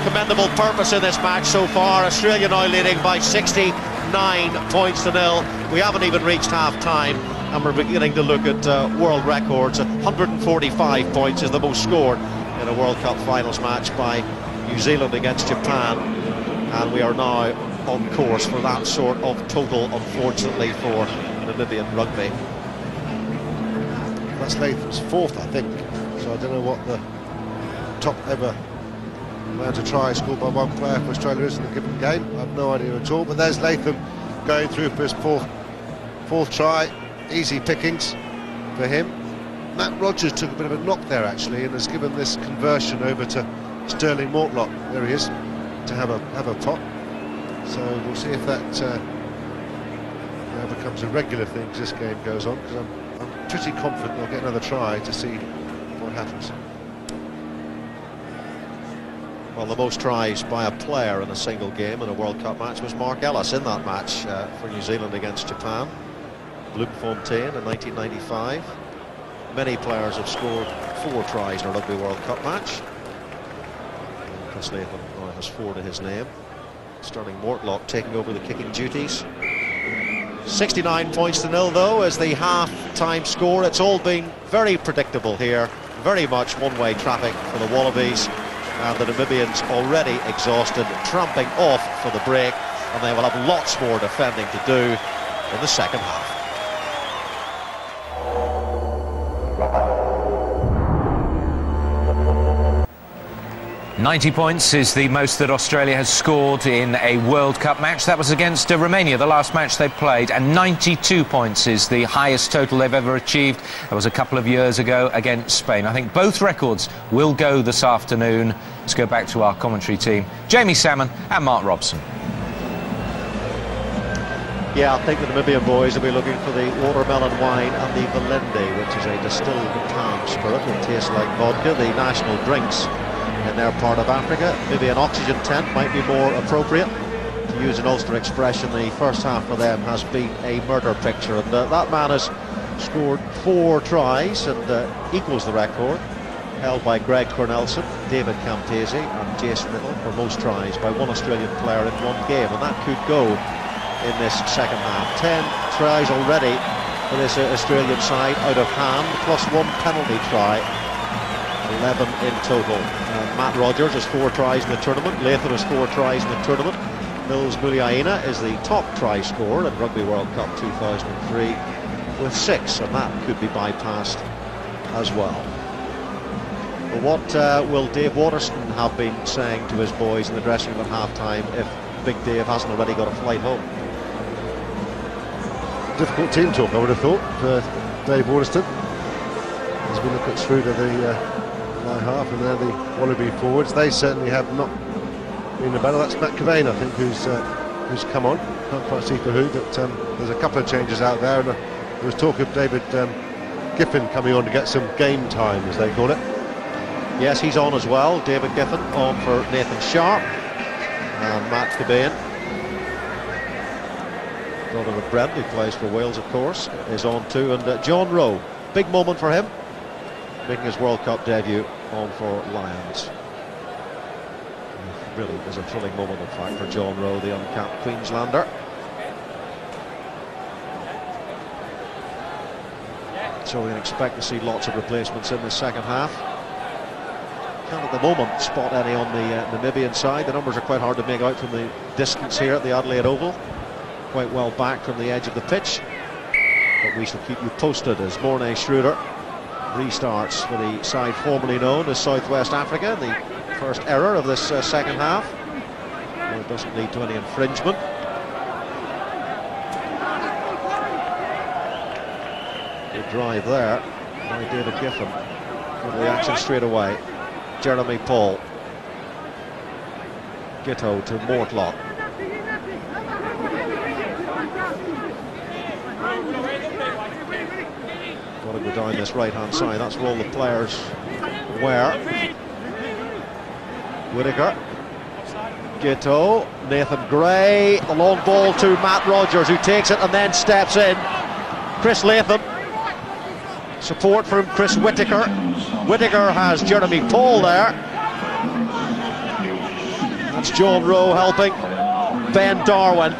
C: commendable purpose in this match so far. Australia now leading by 69 points to 0. We haven't even reached half-time, and we're beginning to look at world records. 145 points is the most scored in a World Cup finals match by New Zealand against Japan, and we are now on course for that sort of total, unfortunately, for Namibian rugby.
D: That's Latham's 4th, I think, so I don't know what the top ever amount of tries scored by one player for Australia is in a given game. I have no idea at all, but there's Latham going through for his fourth try. Easy pickings for him. Matt Rogers took a bit of a knock there actually, and has given this conversion over to Sterling Mortlock. There he is, to have a pop. So we'll see if that now becomes a regular thing as this game goes on, because I'm pretty confident they'll get another try to see what happens.
C: Well, the most tries by a player in a single game in a World Cup match was Mark Ellis in that match for New Zealand against Japan. Bloemfontein in 1995. Many players have scored 4 tries in a Rugby World Cup match. And Chris Latham now has 4 to his name. Sterling Mortlock taking over the kicking duties. 69 points to 0 though as the half-time score. It's all been very predictable here. Very much one-way traffic for the Wallabies. And the Namibians already exhausted, tramping off for the break. And they will have lots more defending to do. in the second half.
B: 90 points is the most that Australia has scored in a World Cup match. That was against Romania, the last match they played, and 92 points is the highest total they've ever achieved. That was a couple of years ago against Spain. I think both records will go this afternoon. Let's go back to our commentary team, Jamie Salmon and Mark Robson.
C: Yeah, I think the Namibian boys will be looking for the watermelon wine and the Valendi, which is a distilled palm spirit that tastes like vodka, the national drinks in their part of Africa. Maybe an oxygen tent might be more appropriate. To use an Ulster expression, the first half for them has been a murder picture, and that man has scored 4 tries and equals the record held by Greg Cornelson, David Camtese and Jason Little for most tries by one Australian player in one game, and that could go in this second half. 10 tries already for this Australian side out of hand, plus 1 penalty try. 11 in total. Matt Rogers has 4 tries in the tournament. Latham has 4 tries in the tournament. Mills Muliaina is the top try scorer in Rugby World Cup 2003 with 6, and that could be bypassed as well. But what will Dave Waterston have been saying to his boys in the dressing room at half-time if Big Dave hasn't already got a flight home?
D: Difficult team talk, I would have thought, for Dave Waterston. As we look at through to the by half, and they're the Wallaby forwards. They certainly have not been the battle. That's Matt Cavane, I think, who's come on. Can't quite see for who, but there's a couple of changes out there, and there was talk of David Giffen coming on to get some game time, as they call it.
C: Yes, he's on as well. David Giffen on for Nathan Sharp, and Matt Cavane, Donovan Brent, who plays for Wales, of course, is on too, and John Rowe, big moment for him, making his World Cup debut on for Lions. Really is a thrilling moment, in fact, for John Rowe, the uncapped Queenslander. So we can expect to see lots of replacements in the second half. Can't at the moment spot any on the Namibian side. The numbers are quite hard to make out from the distance here at the Adelaide Oval. Quite well back from the edge of the pitch. But we shall keep you posted as Morné Schroeder restarts for the side formerly known as South West Africa. The first error of this second half. Well, it doesn't lead to any infringement. Good drive there by David Giffen. Good reaction straight away. Jeremy Paul. Gitto to Mortlock. Got to go down this right-hand side. That's where all the players were. Whittaker. Gitto. Nathan Gray. The long ball to Matt Rogers, who takes it and then steps in. Chris Latham. Support from Chris Whittaker. Whittaker has Jeremy Paul there. That's John Rowe helping Ben Darwin.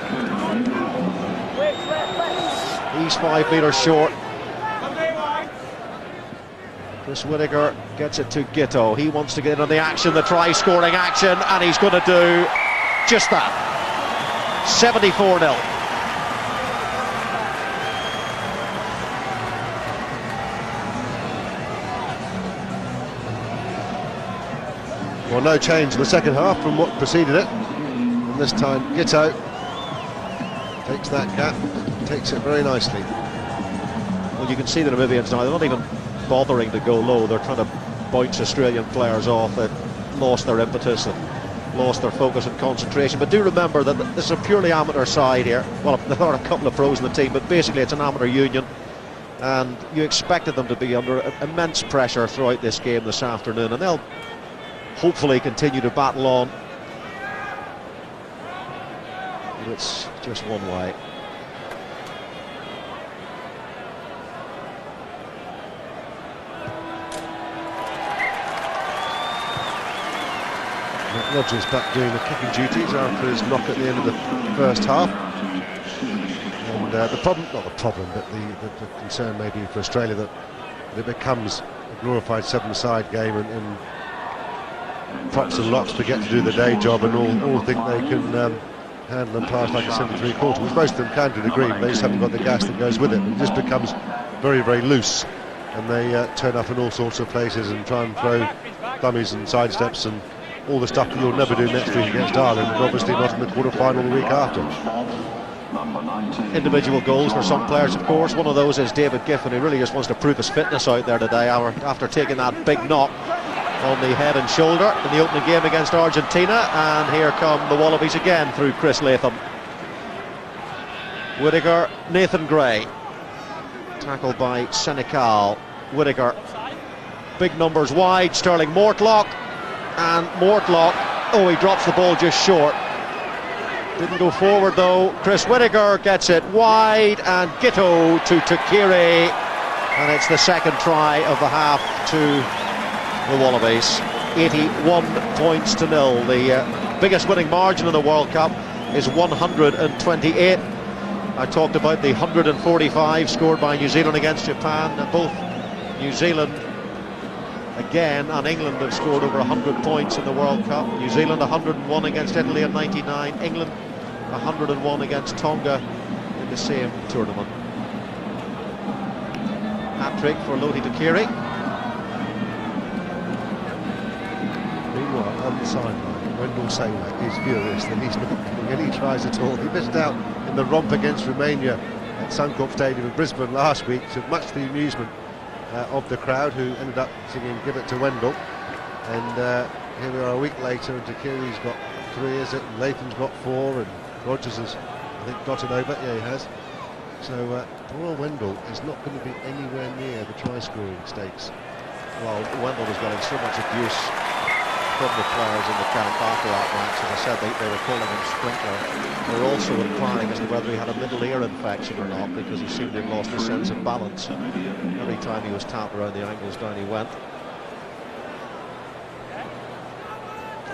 C: He's 5 metres short. Chris Whittaker gets it to Gitto. He wants to get in on the action, the try-scoring action, and he's going to do just that. 74-0.
D: Well, no change in the second half from what preceded it. And this time, Gitto takes that gap, takes it very nicely.
C: Well, you can see the Namibians now, they're not even bothering to go low. They're trying to bounce Australian players off. They've lost their impetus and lost their focus and concentration. But do remember that this is a purely amateur side here. Well, there are a couple of pros in the team, but basically it's an amateur union. And you expected them to be under immense pressure throughout this game this afternoon, and they'll hopefully continue to battle on. But it's just one way.
D: Rogers back doing the kicking duties after his knock at the end of the first half. And the problem, not the problem, but the concern maybe for Australia that it becomes a glorified 7-side game, and props and locks forget to do the day job and all think they can handle and pass like a 7-3-quarter, which most of them can to a degree, but they just haven't got the gas that goes with it. It just becomes very, very loose, and they turn up in all sorts of places and try and throw dummies and sidesteps and all the stuff that you'll never do next week against Ireland, and obviously not in the quarter-final the week after.
C: Individual goals for some players, of course. One of those is David Giffen, who really just wants to prove his fitness out there today after taking that big knock on the head and shoulder in the opening game against Argentina. And here come the Wallabies again through Chris Latham. Whittaker, Nathan Gray, tackled by Senecal. Whittaker, big numbers wide, Sterling Mortlock, and Mortlock, oh, he drops the ball just short. Didn't go forward though. Chris Whittaker gets it wide, and Gitto to Takiri, and it's the second try of the half to the Wallabies. 81 points to 0. The biggest winning margin in the World Cup is 128. I talked about the 145 scored by New Zealand against Japan. Both New Zealand again and England have scored over 100 points in the World Cup. New Zealand 101 against Italy in '99. England 101 against Tonga in the same tournament. Hat-trick for Loti Takiri.
D: Meanwhile, on the sideline, Wendell Saylak is furious that he's not getting any tries at all. He missed out in the romp against Romania at Suncorp Stadium in Brisbane last week, to much the amusement of the crowd, who ended up singing "Give It to Wendell." And here we are a week later, and Takiri's got 3, is it? And Latham's got 4, and Rogers has, I think, got it over. Yeah, he has. So poor Wendell is not going to be anywhere near the try-scoring stakes.
C: Well, Wendell was getting so much abuse from the players in the camp after that match. As I said, they were calling him Sprinkler. They were also inquiring as to whether he had a middle ear infection or not, because he seemed to have lost his sense of balance. Every time he was tapped around the ankles, down he went.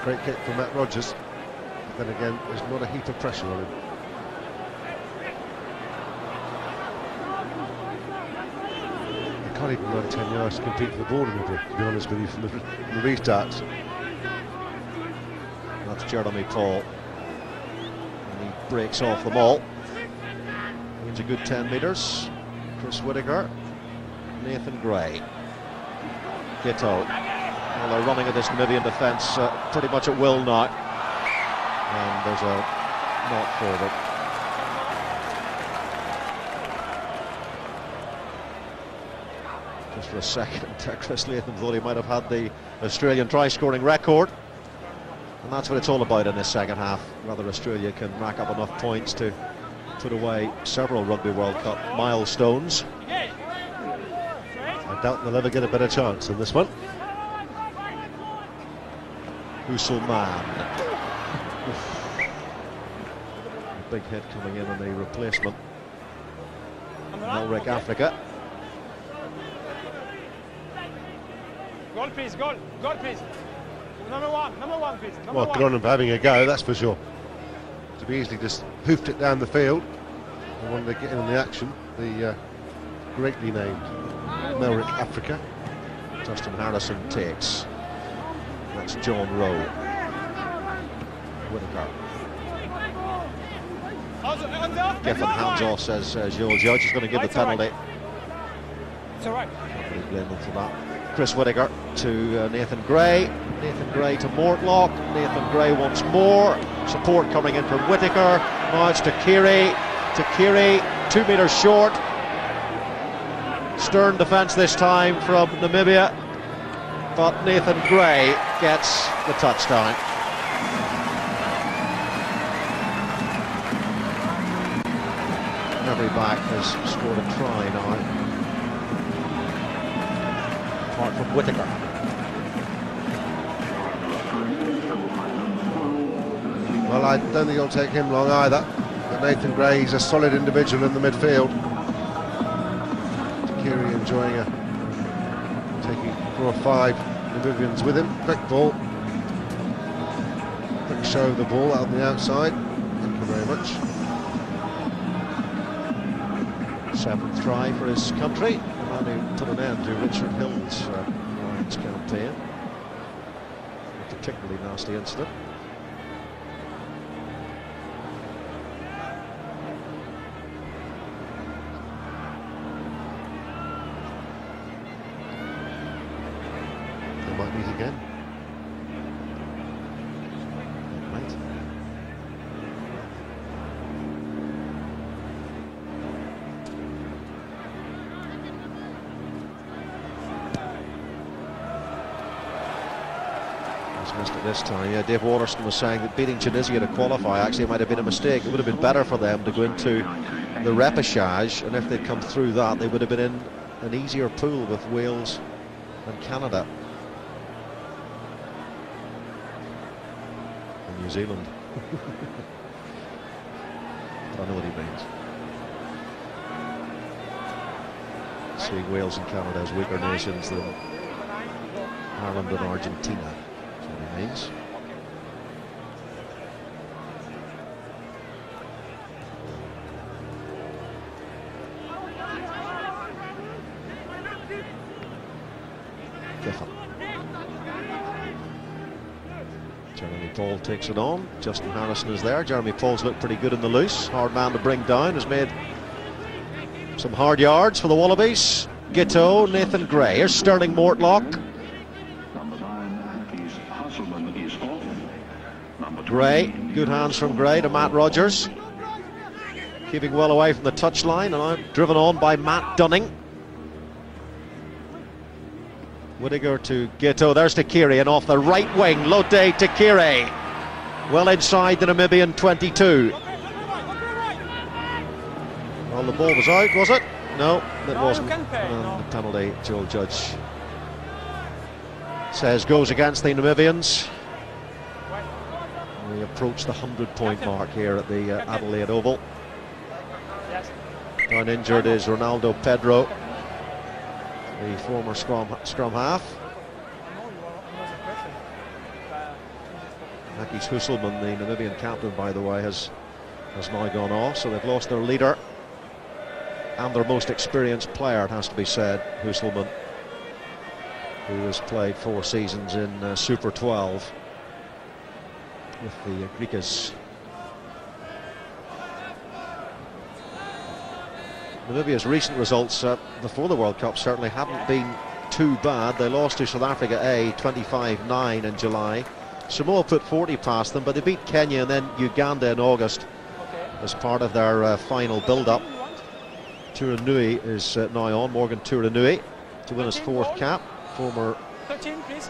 D: Great kick from Matt Rogers. But then again, there's not a heap of pressure on him. He can't even run 10 yards to compete for the ball anymore, to be honest with you, from the restarts.
C: That's Jeremy Paul, and he breaks off the maul. Gains a good 10 metres. Chris Whittaker, Nathan Gray, Gitto. Well, they're running at this Namibian defence pretty much at will now, and there's a knock forward. Just for a second, Chris Latham thought he might have had the Australian try-scoring record. And that's what it's all about in this second half. Whether Australia can rack up enough points to put away several Rugby World Cup milestones.
D: I doubt they'll ever get a better chance than this one.
C: Husselman. A big hit coming in on the replacement. Melrick, Africa.
E: Goal, please, goal, please. Number one, please.
D: Well, good on him for having a go, that's for sure. To be easily just hoofed it down the field. I wanted to get in on the action. The greatly named Melrick, Africa.
C: Justin Harrison takes. That's John Rowe. Whittaker. Giffen hands off, says Joel Judge. He's going to give the penalty.
E: It's all right.
C: He's blaming for that. Chris Whittaker to Nathan Gray. Nathan Gray to Mortlock. Nathan Gray once more. Support coming in from Whittaker. Now it's Takiri. Takiri, 2 metres short. Stern defence this time from Namibia. But Nathan Gray gets the touchdown. Every back has scored a try now, apart from Whittaker.
D: Well, I don't think it'll take him long either. But Nathan Gray, he's a solid individual in the midfield. Takiri enjoying taking 4 or 5 Namibians with him. Quick ball. Quick show of the ball out on the outside. Thank you very much.
C: 7th try for his country. The man who put an end to Richard Hill's Lions campaign. A particularly nasty incident. Missed it this time. Yeah, Dave Waterston was saying that beating Tunisia to qualify actually might have been a mistake. It would have been better for them to go into the repechage, and if they'd come through that, they would have been in an easier pool with Wales and Canada. And New Zealand. I know what he means. Seeing Wales and Canada as weaker nations than Ireland and Argentina. That's what he means. Jeremy Paul takes it on. Justin Harrison is there. Jeremy Paul's looked pretty good in the loose. Hard man to bring down. Has made some hard yards for the Wallabies. Giteau, Nathan Gray. Here's Sterling Mortlock. Gray, good hands from Gray to Matt Rogers. Keeping well away from the touchline, and I'm driven on by Matt Dunning. Whittaker to Giteau. There's Takiri, and off the right wing, Lote Takiri. Well inside the Namibian 22. Well, the ball was out, was it? No, it wasn't. The penalty, Joel Judge says, goes against the Namibians. We approach the 100-point mark here at the Adelaide Oval. Down injured is Ronaldo Pedro, the former scrum half. Akis Husselman, the Namibian captain, by the way, has now gone off, so they've lost their leader and their most experienced player, it has to be said, Husselman, who has played 4 seasons in Super 12 with the Griquas. Namibia's recent results before the World Cup certainly haven't been too bad. They lost to South Africa A 25-9 in July. Samoa put 40 past them, but they beat Kenya and then Uganda in August as part of their final build-up. Turanui is now on, Morgan Turanui, to win his 4th cap. Former
E: 13, please.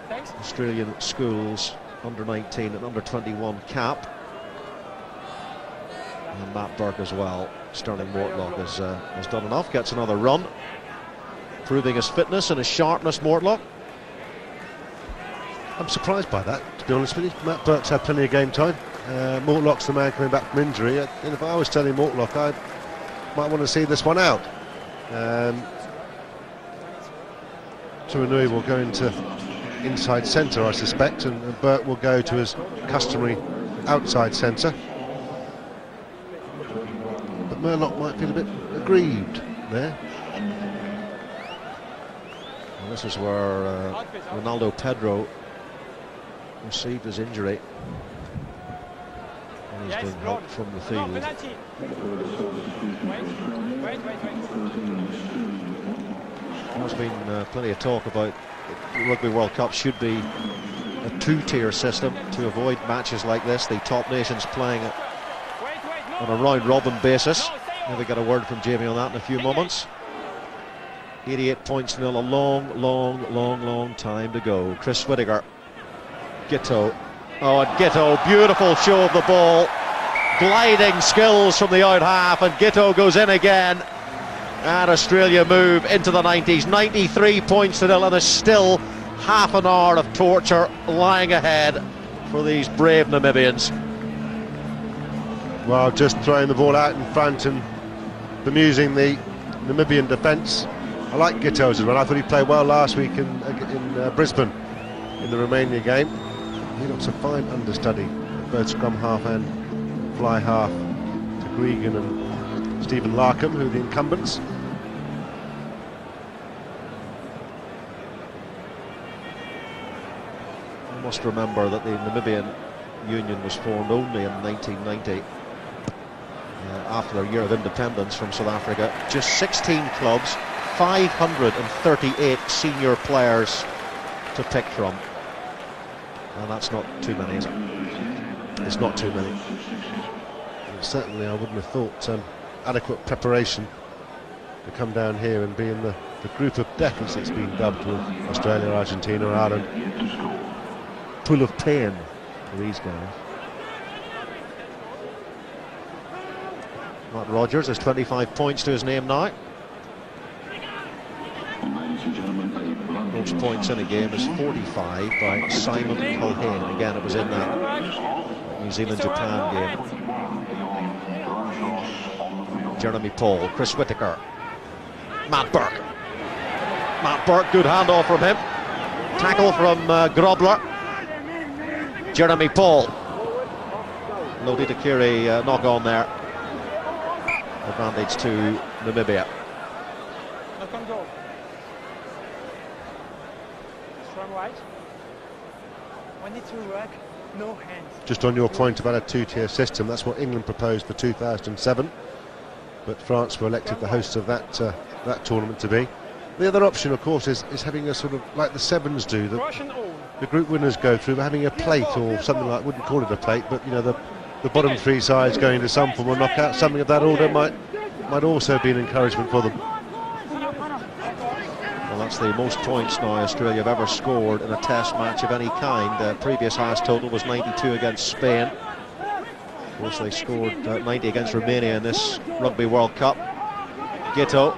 E: Thanks.
C: Australian schools under-19 and under-21 cap. And Matt Burke as well. Sterling Mortlock has done enough, gets another run, proving his fitness and his sharpness, Mortlock.
D: I'm surprised by that, to be honest with you. Matt Burke's had plenty of game time. Mortlock's the man coming back from injury, and if I was telling Mortlock, I might want to see this one out. Turanui will go into inside centre, I suspect, and Burke will go to his customary outside centre. But Murlock might feel a bit aggrieved there.
C: And this is where Ronaldo Pedro received his injury, and he's being helped from the field. There's been plenty of talk about the Rugby World Cup should be a 2-tier system to avoid matches like this. The top nations playing on a round-robin basis. Maybe get a word from Jamie on that in a few moments. 88 points nil, a long time to go. Chris Whittaker. Giteau. Oh, and Giteau, beautiful show of the ball. Gliding skills from the out half, and Giteau goes in again. And Australia move into the 90s. 93 points to nil, and there's still half an hour of torture lying ahead for these brave Namibians.
D: Well, just throwing the ball out in front and bemusing the Namibian defence. I like Giteau's run. I thought he played well last week in Brisbane in the Romania game. He looks a fine understudy, both scrum half and fly half, to Gregan and Stephen Larkham, who are the incumbents.
C: You must remember that the Namibian Union was formed only in 1990. After their year of independence from South Africa. Just 16 clubs, 538 senior players to pick from. And that's not too many, is it? It's not too many.
D: And certainly I wouldn't have thought adequate preparation to come down here and be in the group of death, as it's been dubbed, with Australia, Argentina, Ireland. pool of pain for these guys.
C: Matt Rogers has 25 points to his name now. Most points in a game is 45 by Simon Culhane. Again, it was in that New Zealand-Japan game. Jeremy Paul, Chris Whittaker, Matt Burke. Matt Burke, good handoff from him. Tackle from Grobler. Jeremy Paul. Lodi Takiri knock on there. Advantage to Namibia.
E: Knock on goal. Strong right. We need to work, no hands.
D: Just on your point about a two-tier system, that's what England proposed for 2007, but France were elected the hosts of that tournament to be. The other option, of course, is having a sort of like the sevens do. The group winners go through, having a plate or something like, wouldn't call it a plate, but you know, the bottom three sides going to some form of knockout. Something of that order might also be an encouragement for them.
C: Well, that's the most points now Australia have ever scored in a test match of any kind. Previous highest total was 92 against Spain. Of course, they scored 90 against Romania in this Rugby World Cup. Gito.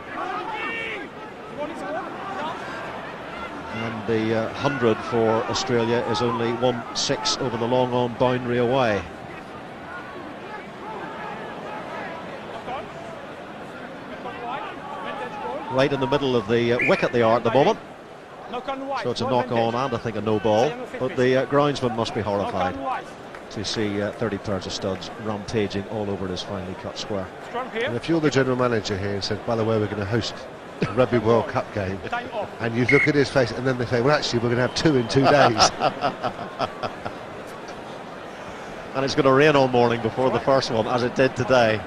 C: And the 100 for Australia is only 1-6 over the long-on boundary away. Right in the middle of the wicket they are at the moment. So it's a knock-on and I think a no-ball. But the groundsman must be horrified to see 30 pairs of studs rampaging all over this finely cut square.
D: And if you're the general manager here and said, by the way, we're going to host a Rugby World Cup game, and you look at his face and then they say, well, actually, we're going to have 2 in 2 days.
C: And it's going to rain all morning before the first one, as it did today.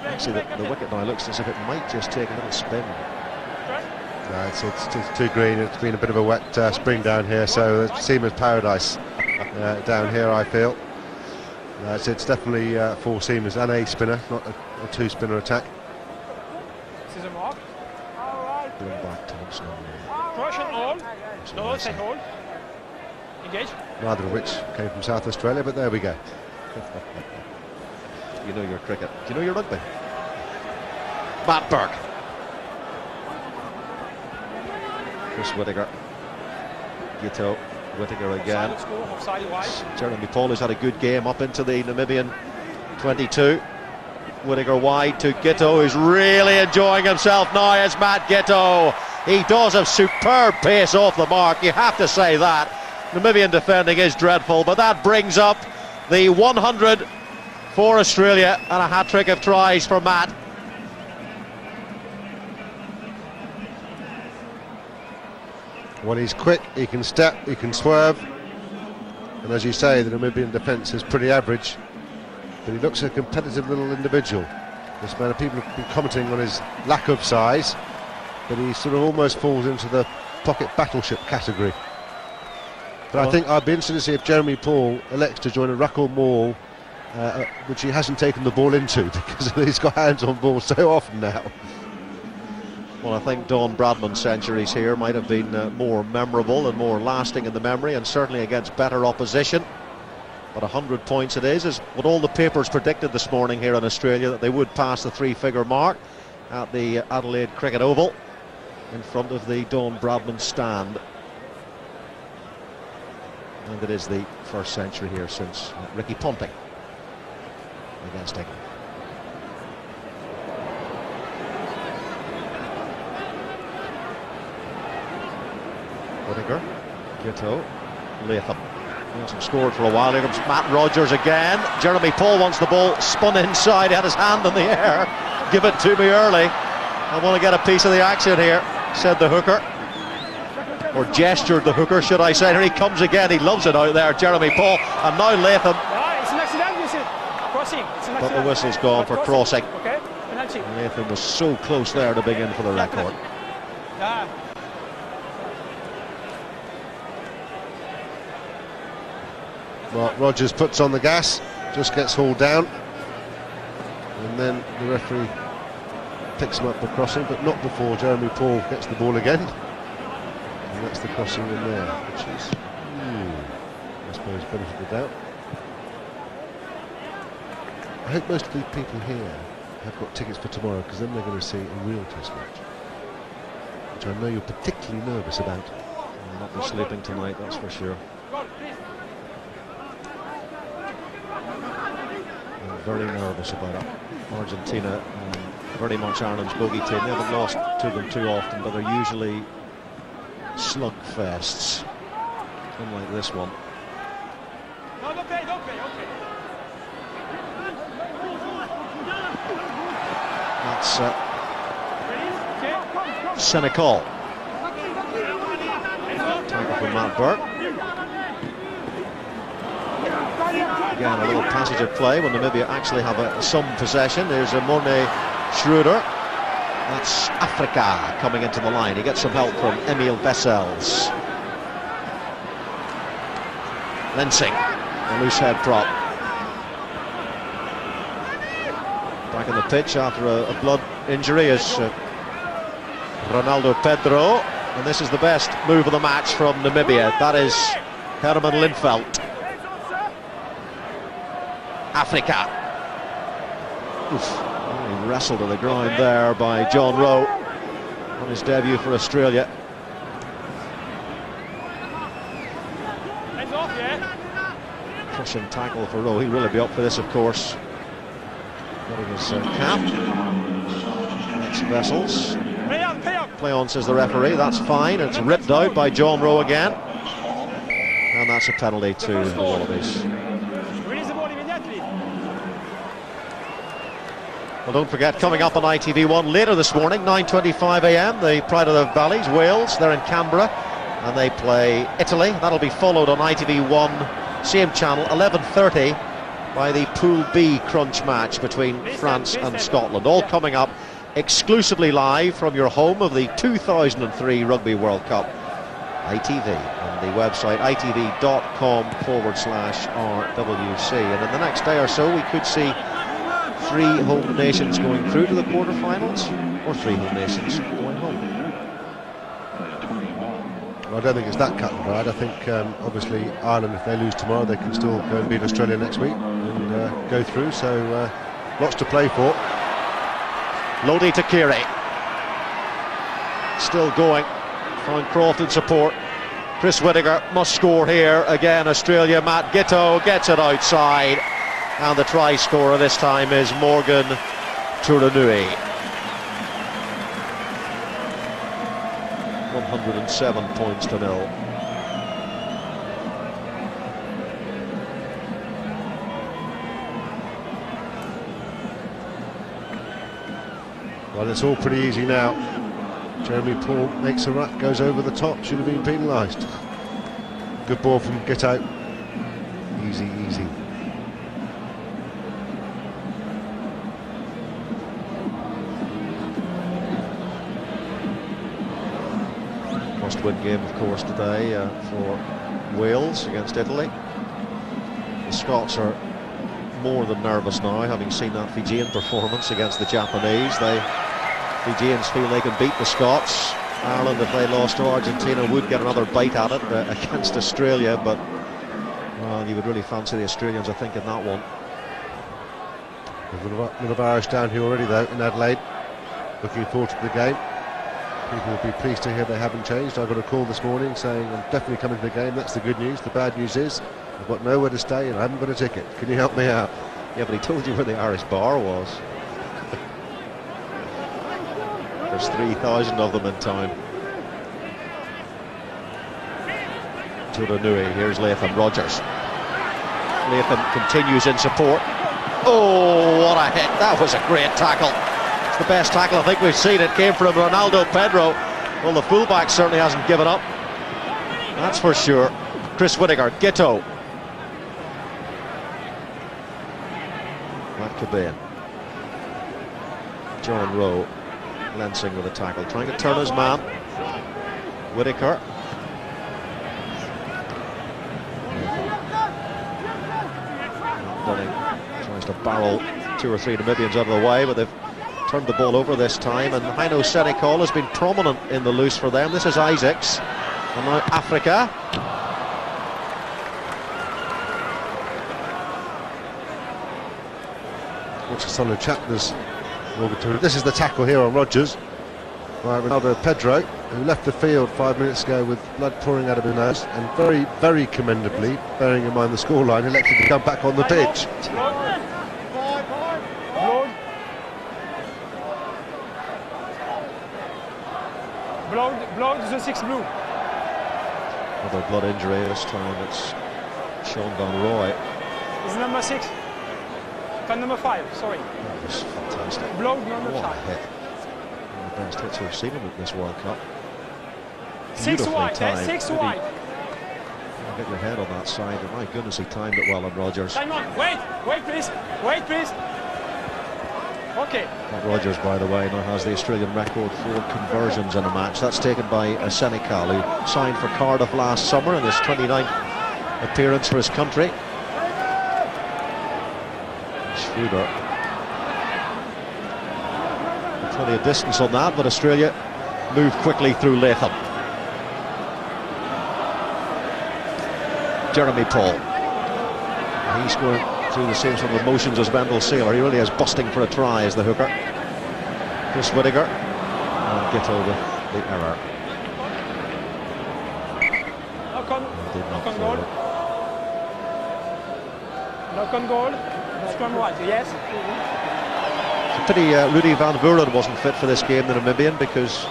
C: Actually, the wicket now looks as if it might just take a little spin.
D: No, it's too green. It's been a bit of a wet spring down here, so it's seamer's paradise down here, I feel. It's definitely 4 seamers and a spinner, not a 2-spinner attack.
E: This is a mark.
D: Back Thompson.
E: Russian hold. No, say hold. Engage.
D: Neither of which came from South Australia, but there we go.
C: You know your cricket. Do you know your rugby? Matt Burke. Chris Whittaker. Gito. Whittaker again. Jeremy Paul has had a good game up into the Namibian 22. Whittaker wide to Gito, who's really enjoying himself now as Matt Gito. He does have superb pace off the mark, you have to say that. Namibian defending is dreadful, but that brings up the 100 for Australia and a hat-trick of tries for Matt.
D: Well, he's quick, he can step, he can swerve, and as you say, the Namibian defence is pretty average, but he looks a competitive little individual. This man, people have been commenting on his lack of size, but he sort of almost falls into the pocket battleship category. But well, I think I'd be interested to see if Jeremy Paul elects to join a ruck or maul, which he hasn't taken the ball into, because he's got hands on ball so often now.
C: Well, I think Don Bradman's centuries here might have been more memorable and more lasting in the memory, and certainly against better opposition. But 100 points it is what all the papers predicted this morning here in Australia, that they would pass the 3-figure mark at the Adelaide Cricket Oval in front of the Don Bradman stand. And it is the first century here since Ricky Ponting against England. Whittaker, Gito, Latham. He hasn't scored for a while. Here comes Matt Rogers again. Jeremy Paul wants the ball spun inside. He had his hand in the air. Give it to me early. I want to get a piece of the action here, said the hooker. Or gestured the hooker, should I say. Here he comes again. He loves it out there, Jeremy Paul. And now Latham.
E: It's an accident, you see. Crossing. It's an accident.
C: But the whistle's gone for crossing.
E: Okay. Penalty.
C: Latham was so close there to begin for the record.
E: Yeah.
D: Well, Rogers puts on the gas, just gets hauled down, and then the referee picks him up for crossing, but not before Jeremy Paul gets the ball again. And that's the crossing in there, which is, I suppose, benefit of the doubt. I hope most of the people here have got tickets for tomorrow, because then they're going to see a real test match, which I know you're particularly nervous about.
F: I'll not be sleeping tonight, that's for sure. I'm very nervous about it. Argentina, very much Ireland's bogey team. They haven't lost to them too often, but they're usually slugfests, unlike this one. That's Senegal. Tackle from Matt Burke. Again, a little passage of play when Namibia actually have some possession. There's a Morne Schroeder. That's Africa coming into the line. He gets some help from Emil Wessels. Lensing, a loose head prop. Back on the pitch after a blood injury is Ronaldo Pedro. And this is the best move of the match from Namibia. That is Herman Linfelt. Africa. Oof. He wrestled to the ground there by John Rowe on his debut for Australia. Crushing tackle for Rowe. He'll really be up for this, of course. Getting his cap. That's Vessels. Play on, says the referee. That's fine. It's ripped out by John Rowe again. And that's a penalty to the Wallabies. Well, don't forget, coming up on ITV1 later this morning, 9:25 AM, the Pride of the Valleys, Wales. They're in Canberra and they play Italy. That'll be followed on ITV1, same channel, 11:30, by the Pool B crunch match between France and Scotland. All coming up exclusively live from your home of the 2003 Rugby World Cup. ITV, and the website itv.com/RWC. And in the next day or so, we could see 3 home nations going through to the quarterfinals, or 3 home nations going home.
D: Well, I don't think it's that cut and dried. I think obviously Ireland, if they lose tomorrow, they can still go and beat Australia next week and go through. So lots to play for.
C: Lodi Takiri. Still going. Found Croft in support. Chris Whittaker must score here. Again, Australia. Matt Giteau gets it outside. And the try scorer this time is Morgan Turanui. 107 points to 0.
D: Well, it's all pretty easy now. Jeremy Paul makes a run, goes over the top, should have been penalised. Good ball from Giteau. Easy, easy.
C: Must-win game, of course, today for Wales against Italy. The Scots are more than nervous now, having seen that Fijian performance against the Japanese. Fijians feel they can beat the Scots. Ireland, if they lost to Argentina, would get another bite at it against Australia, but well, you would really fancy the Australians, I think, in that one.
D: There's a lot of Irish down here already, though, in Adelaide. Looking forward to the game. People will be pleased to hear they haven't changed. I got a call this morning saying I'm definitely coming to the game. That's the good news. The bad news is I've got nowhere to stay and I haven't got a ticket. Can you help me out?
C: Yeah, but he told you where the Irish bar was. There's 3,000 of them in town. Turanui, here's Latham Rogers. Latham continues in support. Oh, what a hit. That was a great tackle. It's the best tackle I think we've seen. It came from Ronaldo Pedro. Well, the fullback certainly hasn't given up. That's for sure. Chris Whittaker, Giteau. Matt Cobain. John Rowe. Lensing with a tackle, trying to turn his man. Whittaker. Dunning tries to barrel 2 or 3 Namibians out of the way, but they've turned the ball over this time, and Heino Senecal has been prominent in the loose for them. This is Isaacs.
F: And now Africa.
D: Watch the Solo Chapters. This is the tackle here on Rogers by Ronaldo Pedro, who left the field 5 minutes ago with blood pouring out of his nose, and very, very commendably, bearing in mind the scoreline, elected to come back on the pitch.
E: Blood the 6 blue.
F: Another blood injury this time. It's Sean Van Roy.
E: It's number 6. Number 5, sorry.
F: That was fantastic.
E: Blood number 5.
F: What a hit. One of the best hits we've seen him at this World Cup.
E: 6 wide, 6 wide.
F: Get your head on that side, and my goodness, he timed it well on Rogers.
E: Time on, wait please, Okay.
F: Matt Rogers, by the way, now has the Australian record for conversions in a match. That's taken by a Senegal who signed for Cardiff last summer in his 29th appearance for his country. Schroeder. Plenty of distance on that, but Australia move quickly through Latham. Jeremy Paul. He's going through the same sort of emotions as Wendell Saylor. He really is busting for a try as the hooker. Chris Whittaker. And Gitto with the error.
E: Knock on goal. Knock on goal. Scrum right, yes.
F: It's a pity Rudy van Vuren wasn't fit for this game, the Namibian, because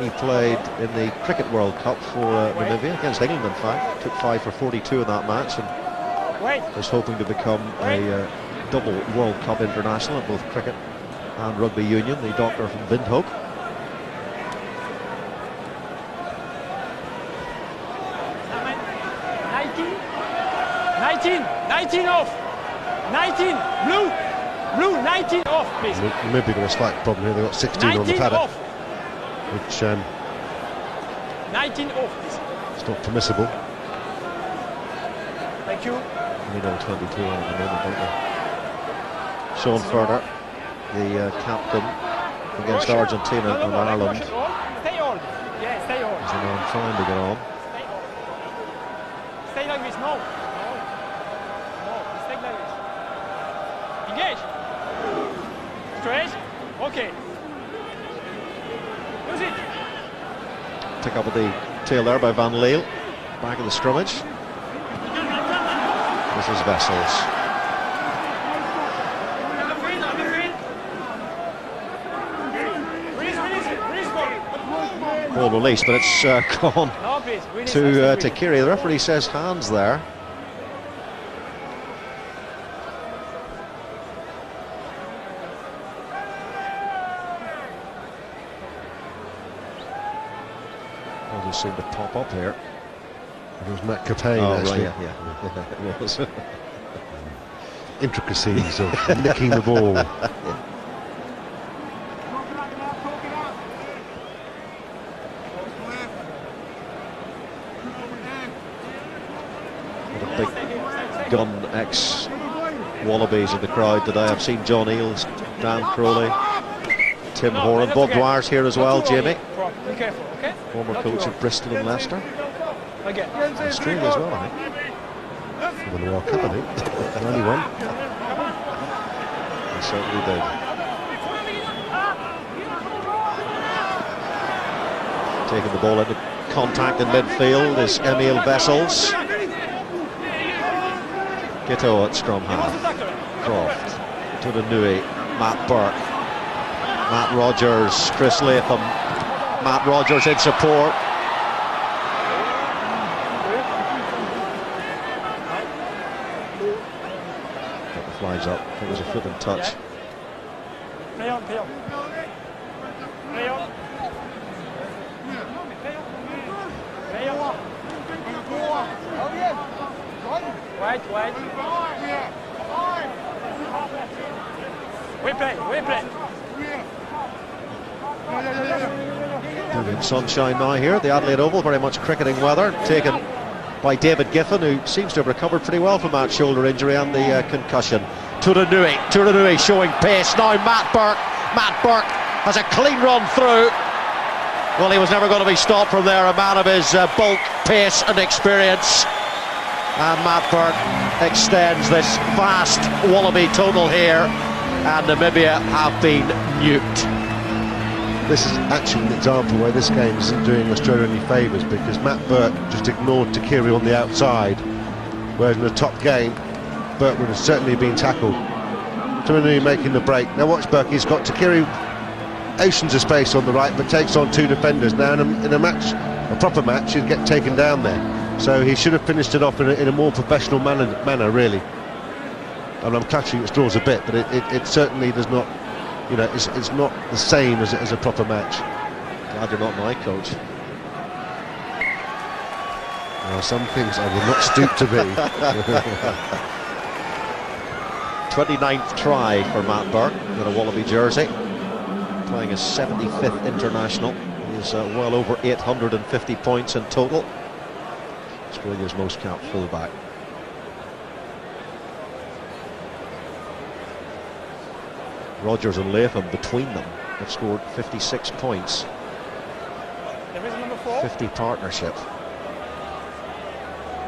F: he played in the Cricket World Cup for Namibia, against England in fact. Took 5 for 42 in that match and is hoping to become a double World Cup international at both cricket and rugby union, the doctor from Windhoek.
E: Nineteen off. 19, blue, 19 off, please.
D: Maybe got a slight problem here. They've got 16 on the paddock, which
E: 19 off, please.
D: It's not permissible.
E: Thank you.
F: We know 22 on the moment, don't we? Sean Furter, the captain against Argentina and Ireland.
E: Stay on. Yeah, stay on.
F: He's a man trying to get on.
E: Stay like this, no. Stay like this. Engage. Straight. Okay. Use it.
F: Pick up at the tail there by Van Leeuw. Back of the scrummage. This is Vessels. Ball released, but it's gone to Kiri. The referee says hands there. Well, just seemed to pop up here.
D: It was Matt Capane, actually.
F: Right, yeah. It was.
D: Intricacies of nicking the ball.
F: What a big gun ex-Wallabies in the crowd today. I've seen John Eales, Dan Crowley, Tim Horan, Bob Dwyer's here as well, Jamie.
E: Be careful, okay?
F: Former coach of Bristol and Leicester.
E: Again.
F: Australia as well, I think.
D: Won the World Cup, I think. Only one.
F: He certainly did. Taking the ball into contact in midfield is Emile Vessels. Gitto at scrum half. Croft. Tutanui. Matt Burke. Matt Rogers. Chris Latham. Matt Rogers in support. Flies up. It was a foot and touch.
E: Play on. Play on. Wait. We play.
F: Brilliant sunshine now here at the Adelaide Oval. Very much cricketing weather. Taken by David Giffen, who seems to have recovered pretty well from that shoulder injury and the concussion. Tutanui showing pace now. Matt Burke has a clean run through. Well, he was never going to be stopped from there, a man of his bulk, pace and experience. And Matt Burke extends this vast Wallaby total here, and Namibia have been nuked.
D: This is actually an example where this game isn't doing Australia any favours, because Matt Burke just ignored Takiri on the outside, whereas in the top game, Burke would have certainly been tackled. Tuanui making the break. Now watch Burke, he's got Takiri oceans of space on the right, but takes on two defenders. Now in a match, a proper match, he'd get taken down there. So he should have finished it off in a more professional manner, really. And I'm clutching at straws a bit, but it certainly does not, you know, it's not the same as a proper match.
F: Glad you're not my coach.
D: There are some things I will not stoop to be.
F: 29th try for Matt Burke in a Wallaby jersey, playing his 75th international. He's well over 850 points in total. Australia's most capped fullback. Rogers and Latham between them have scored 56 points.
E: There is a number 4.
F: 50 partnership.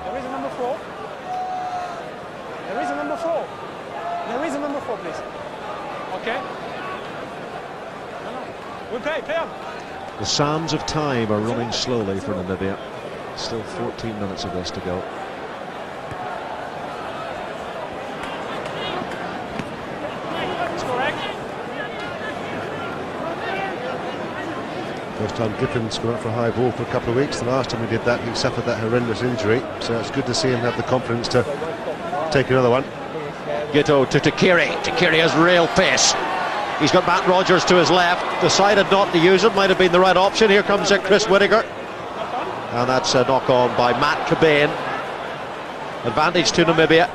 E: There is a number 4. There is a number 4. There is a number 4, please. Okay. No. We play on.
F: The sands of time are running slowly for Namibia. Still 14 minutes of this to go.
E: That's correct.
D: First time Giffen scored up for a high ball for a couple of weeks. The last time he did that, he suffered that horrendous injury. So it's good to see him have the confidence to take another one.
F: Gito to Takiri. Takiri has real pace. He's got Matt Rogers to his left. Decided not to use it. Might have been the right option. Here comes Chris Whittaker. And that's a knock on by Matt Cobain. Advantage to Namibia.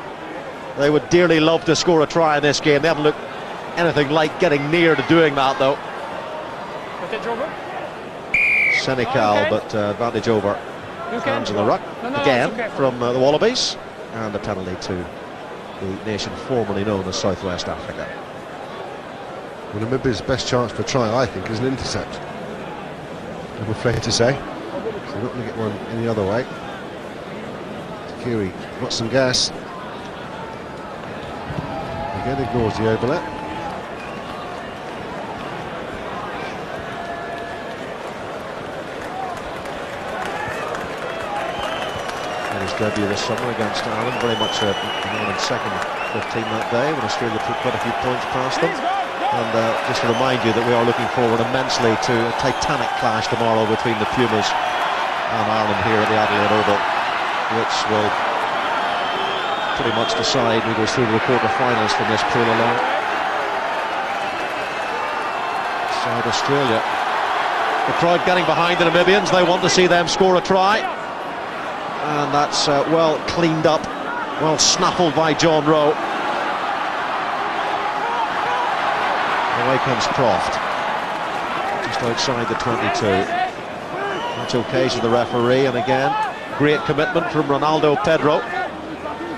F: They would dearly love to score a try in this game. They haven't looked anything like getting near to doing that, though. Senecal,
E: okay.
F: but advantage over. Hands on the ruck again
E: okay.
F: from the Wallabies. And a penalty to the nation formerly known as Southwest Africa.
D: Well, Namibia's best chance for a try, I think, is an intercept. I'm afraid to say. So they're not going to get one any other way. Takiri got some gas. Again ignores the overlap.
F: And his debut this summer against Ireland, very much a man in second 15 that day when Australia put quite a few points past them. And just to remind you that we are looking forward immensely to a titanic clash tomorrow between the Pumas and Ireland here at the Adelaide Oval, which will pretty much decide who goes through to the quarter-finals from this pool alone. South Australia. The crowd getting behind the Namibians. They want to see them score a try. And that's well cleaned up, well snaffled by John Rowe. Away comes Croft, just outside the 22. That's okay to the referee, and again, great commitment from Ronaldo Pedro.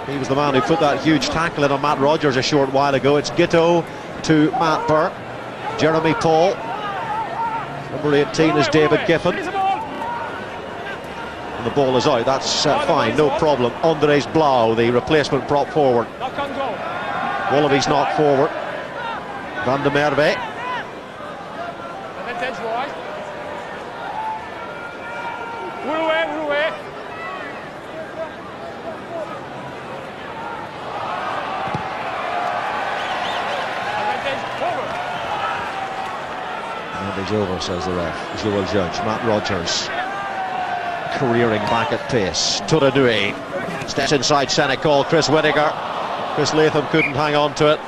F: He was the man who put that huge tackle in on Matt Rogers a short while ago. It's Gito to Matt Burke. Jeremy Paul. Number 18 is David Giffen. And the ball is out, that's fine, no problem. Andres Blau, the replacement prop forward. Wallabies not forward. Van der Merwe. Advantage over, says the ref. Joel Judge. Matt Rogers careering back at pace. Tuanui steps inside Senecal. Chris Whittaker. Chris Latham couldn't hang on to it.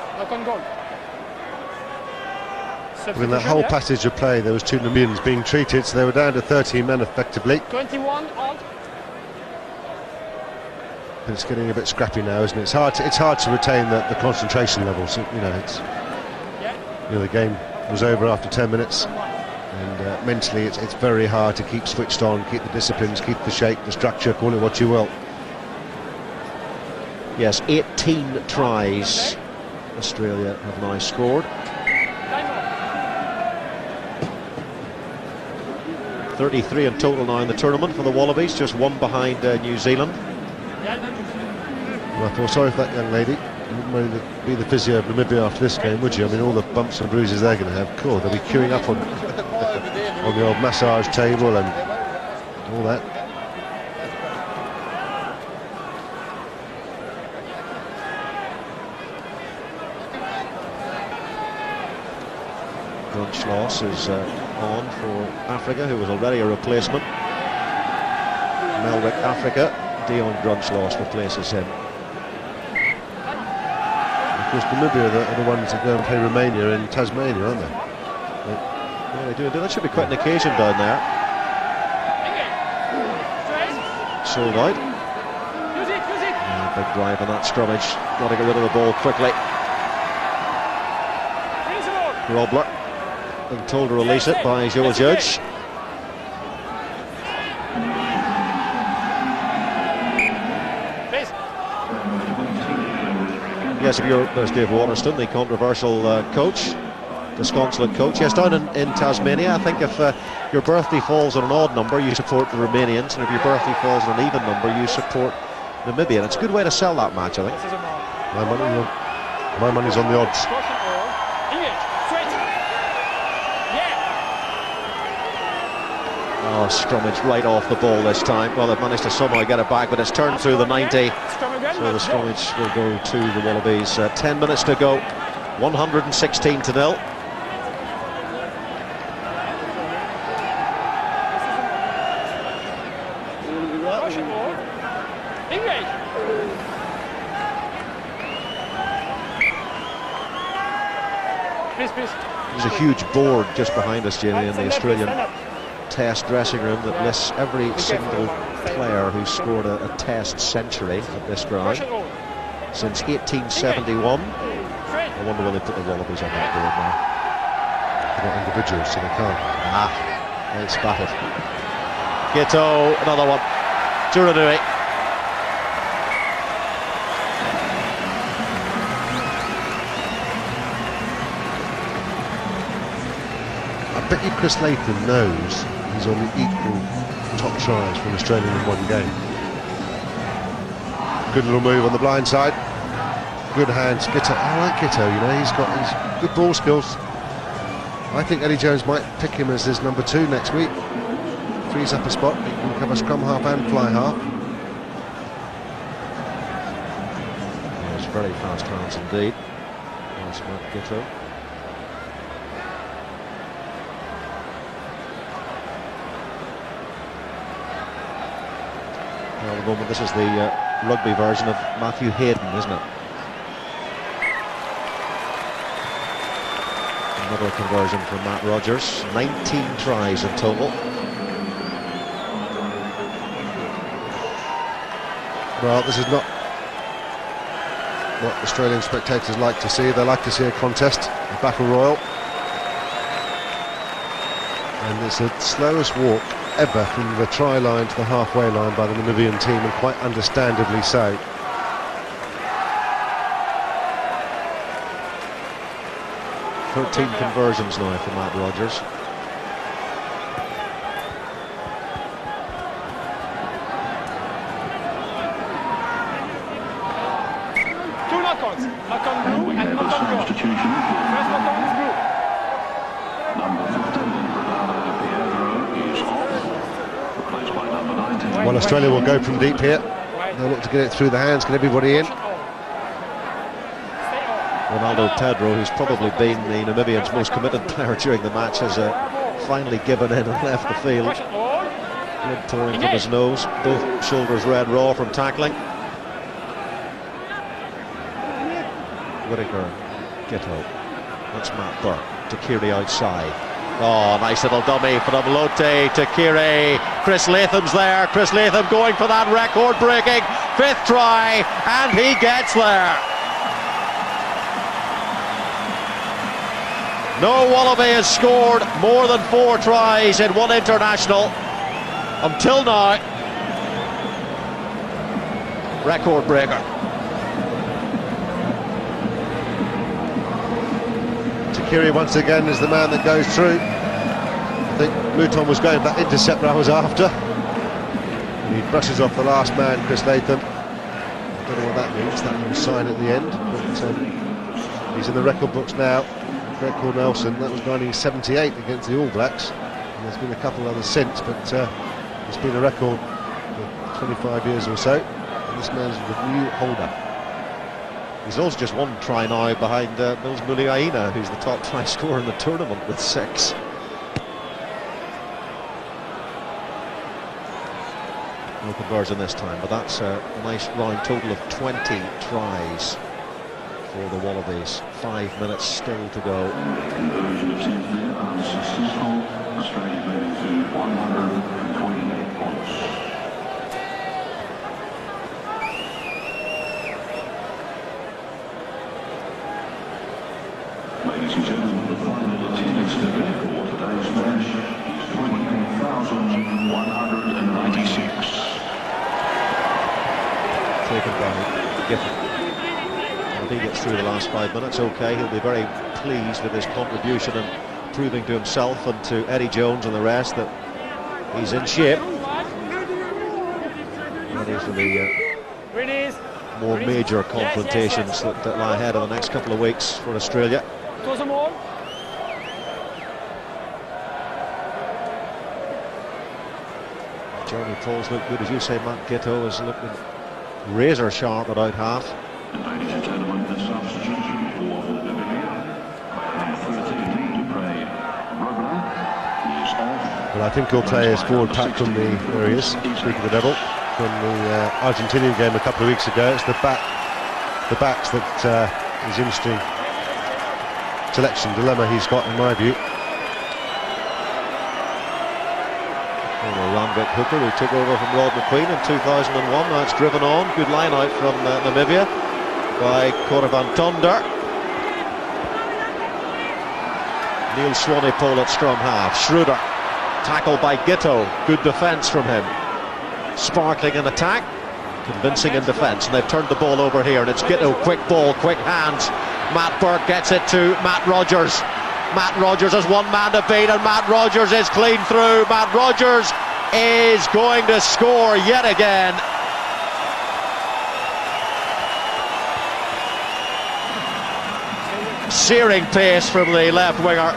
D: In that whole passage of play, there was two Namibians being treated, so they were down to 13 men effectively.
E: 21 out.
D: But it's getting a bit scrappy now, isn't it? It's hard to retain the concentration levels. You know, the game was over after 10 minutes, and mentally it's very hard to keep switched on, keep the disciplines, keep the shape, the structure, call it what you will.
F: Yes, 18 tries Australia have now scored. 33 in total now in the tournament for the Wallabies, just one behind New Zealand.
D: Well, I feel sorry for that young lady. You wouldn't mind to be the physio of Namibia after this game, would you? I mean, all the bumps and bruises they're going to have. Cool, they'll be queuing up on, on the old massage table and all that.
F: Grunchloss is on for Africa, who was already a replacement. Melwick Africa, Dion Grunchloss replaces him.
D: Of course, Namibia are the ones that go and play Romania in Tasmania, aren't they?
F: Yeah, they do. That should be quite an occasion down there. Sold out. Big drive on that scrummage. Got to get rid of the ball quickly. Grobler being told to release it by Joel Judge. Yes, there's Dave Waterston, the controversial coach, disconsolate coach. Yes, down in Tasmania, I think if your birthday falls on an odd number, you support the Romanians, and if your birthday falls on an even number, you support Namibia. And it's a good way to sell that match, I think.
D: My money's on the odds.
F: Oh, scrummage right off the ball this time. Well, they've managed to somehow get it back, but it's turned through the 90. So the scrummage will go to the Wallabies. 10 minutes to go. 116-0. There's a huge board just behind us, Jamie, in the Australian Test dressing room that lists every single player who scored a Test century at this ground since 1871. I wonder will they put the Wallabies on that board now.
D: They're not individuals, so they can't.
F: They spotted. Gito, another one. Juranui.
D: I bet you Chris Latham knows he's on the equal top tries from Australia in one game. Good little move on the blind side. Good hands. Gito. I like Gito, you know, he's got good ball skills. I think Eddie Jones might pick him as his number 2 next week. Frees up a spot. He can cover scrum half and fly half.
F: Those very fast hands indeed. Nice man, Gito. Well, at the moment, this is the rugby version of Matthew Hayden, isn't it? Another conversion from Matt Rogers. 19 tries in total.
D: Well, this is not what Australian spectators like to see. They like to see a contest, a battle royal. And it's the slowest walk ever from the try line to the halfway line by the Namibian team, and quite understandably so.
F: Thirteen conversions now for Matt Rogers.
E: Two knock-ons. Knock-on blue and knock-on gold. First knock-on is blue.
D: Well, Australia will go from deep here. They'll look to get it through the hands, get everybody in.
F: Ronaldo Pedro, who's probably been the Namibians' most committed player during the match, has finally given in and left the field. Blood pouring from his nose, both shoulders red raw from tackling. Whittaker, Gito. That's Matt Burke. Takiri outside. Oh, nice little dummy from Lote. Takiri. Chris Latham's there. Chris Latham going for that record-breaking 5th try, and he gets there. No Wallaby has scored more than 4 tries in one international until now. Record breaker.
D: Takiri once again is the man that goes through. I think Mouton was going for that interceptor I was after. And he brushes off the last man, Chris Latham. I don't know what that means, that little sign at the end. But he's in the record books now. Greg Cornelson, that was 1978 against the All Blacks. And there's been a couple others since, but it's been a record for 25 years or so. And this man's the new holder. He's also just one try now behind Mills Muliaina, who's the top try scorer in the tournament with 6. No conversion this time, but that's a nice round total of 20 tries for the Wallabies. 5 minutes still to go.
G: Ladies and gentlemen, the final attendance figure for today's match is 20,196.
F: Taken by Giffen. If he gets through the last 5 minutes, okay, he'll be very pleased with his contribution and proving to himself and to Eddie Jones and the rest that he's in shape. Ready for the more major confrontations that lie ahead of the next couple of weeks for Australia. Jeremy Paul's looked good, as you say. Matt Giteau is looking razor sharp at out half.
G: Ladies and gentlemen, the substitution for Namibia, number 13, Rugby, is off.
D: Well, I think he'll play his forward pack from the, there he is, speaking of the devil, from the Argentinian game a couple of weeks ago. It's the backs that is interesting selection dilemma he's got, in my view.
F: Randwick Hooker, who took over from Rod McQueen in 2001. Now it's driven on. Good line out from Namibia by Coravan Tonder. Neil Swanepoel at scrum half. Schroeder tackled by Giteau. Good defence from him. Sparkling in attack, convincing in defence, and they've turned the ball over here, and it's Giteau. Quick ball, quick hands. Matt Burke gets it to Matt Rogers. Matt Rogers has one man to beat, and Matt Rogers is clean through. Matt Rogers is going to score yet again. Searing pace from the left winger.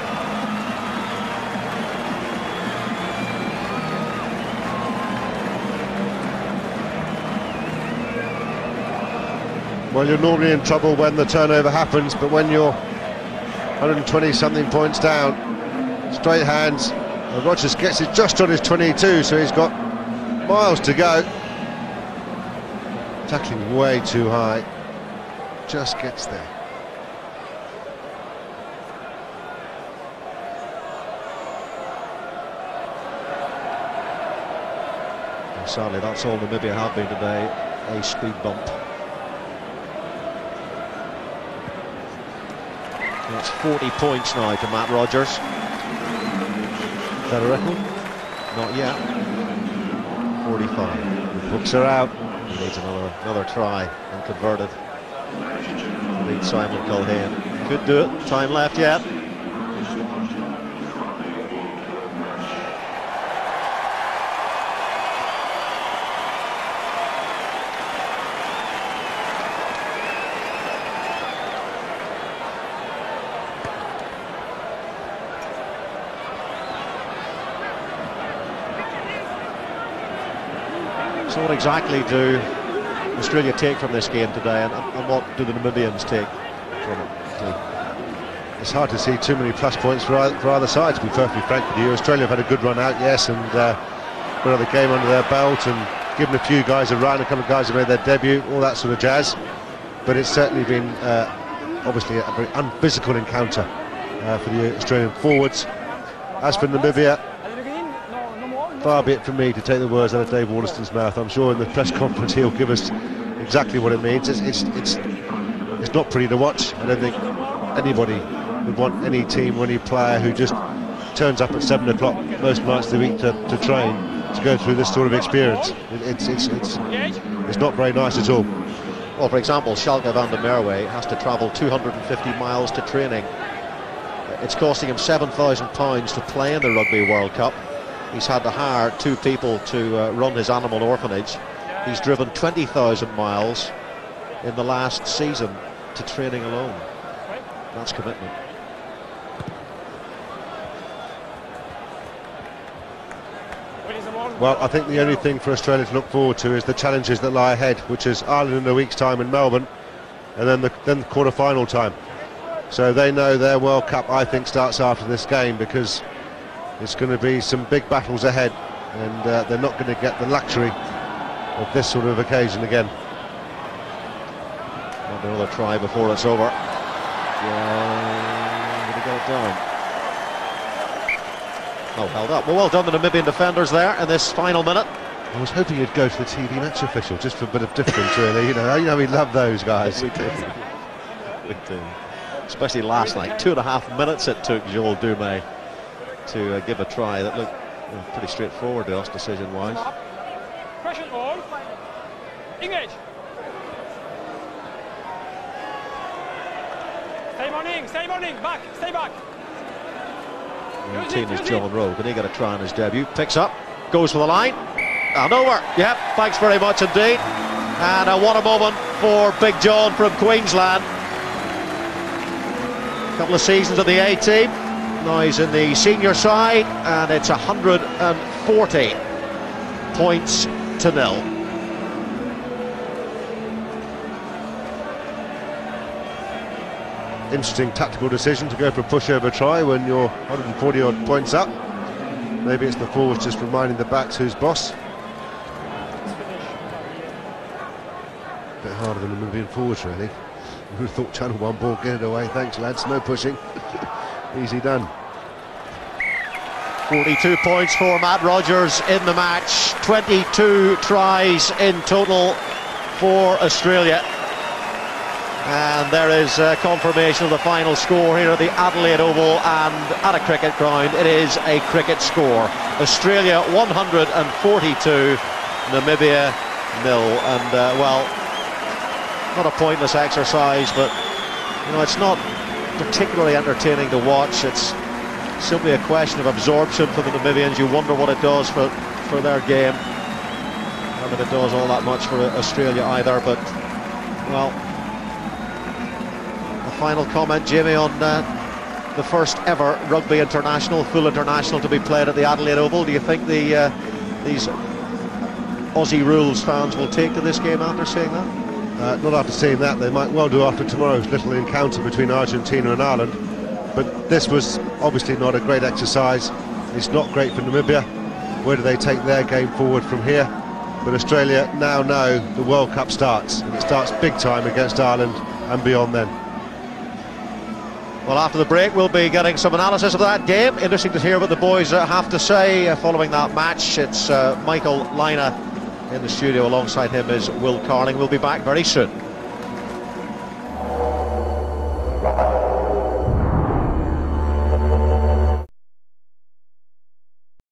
D: Well, you're normally in trouble when the turnover happens, but when you're 120 something points down, straight hands, and Rogers gets it just on his 22, so he's got miles to go. Tackling way too high, just gets there.
F: And sadly, that's all Namibia have been today, a speed bump. It's 40 points now to Matt Rogers.
D: Is that a record?
F: Not yet. 45.
D: The books are out.
F: He needs another try and converted. Lead Simon Culhane. Could do it. Time left yet. So what exactly do Australia take from this game today, and what do the Namibians take from it?
D: It's hard to see too many plus points for either side, to be perfectly frank with you. Australia have had a good run out, yes, and got another game under their belt and given a few guys a run. A couple of guys have made their debut, all that sort of jazz. But it's certainly been obviously a very unphysical encounter for the Australian forwards. As for Namibia, far be it from me to take the words out of Dave Waterston's mouth. I'm sure in the press conference he'll give us exactly what it means. It's not pretty to watch. I don't think anybody would want any team or any player who just turns up at 7 o'clock most nights of the week to train to go through this sort of experience. It's not very nice at all.
F: Well, for example, Schalke van der Merwe has to travel 250 miles to training It's costing him £7,000 to play in the Rugby World Cup. He's had to hire 2 people to run his animal orphanage. He's driven 20,000 miles in the last season to training alone. That's commitment.
D: Well, I think the only thing for Australia to look forward to is the challenges that lie ahead, which is Ireland in a week's time in Melbourne, and then the quarter-final time. So they know their World Cup, I think, starts after this game, because it's going to be some big battles ahead, and they're not going to get the luxury of this sort of occasion again.
F: Might be another try before it's over. Yeah, going to get it down. Oh, held up. Well done, the Namibian defenders there in this final minute.
D: I was hoping you'd go to the TV match official, just for a bit of difference, really. You know, we love those guys.
F: We do. We do. Especially last night. 2.5 minutes it took Joel Dumais to give a try that looked pretty straightforward to us, decision-wise.
E: Pressure on. Engage. Stay morning, back, stay back.
F: The team is John Rowe, and he got a try on his debut. Picks up, goes for the line, and over. Yep, thanks very much indeed. And what a moment for Big John from Queensland. A couple of seasons of the A team. Now he's in the senior side, and it's 140 points to 0.
D: Interesting tactical decision to go for a pushover try when you're 140 odd points up. Maybe it's the forwards just reminding the backs who's boss. A bit harder than the moving forwards, really. Who thought Channel 1 ball, get it away, thanks lads, no pushing. Easy done.
F: 42 points for Matt Rogers in the match, 22 tries in total for Australia. And there is confirmation of the final score here at the Adelaide Oval, and at a cricket ground it is a cricket score. Australia 142, Namibia 0. And well, not a pointless exercise, but you know, it's not particularly entertaining to watch. It's simply a question of absorption for the Namibians. You wonder what it does for their game. Not that it does all that much for Australia either, but well, final comment, Jamie, on the first ever rugby international, full international, to be played at the Adelaide Oval. Do you think these Aussie rules fans will take to this game after seeing that?
D: Not after seeing that. They might well do after tomorrow's little encounter between Argentina and Ireland. But this was obviously not a great exercise. It's not great for Namibia. Where do they take their game forward from here? But Australia now know the World Cup starts, and it starts big time against Ireland and beyond then.
F: Well, after the break we'll be getting some analysis of that game. Interesting to hear what the boys have to say following that match. It's Michael Lina in the studio. Alongside him is Will Carling. We'll be back very soon.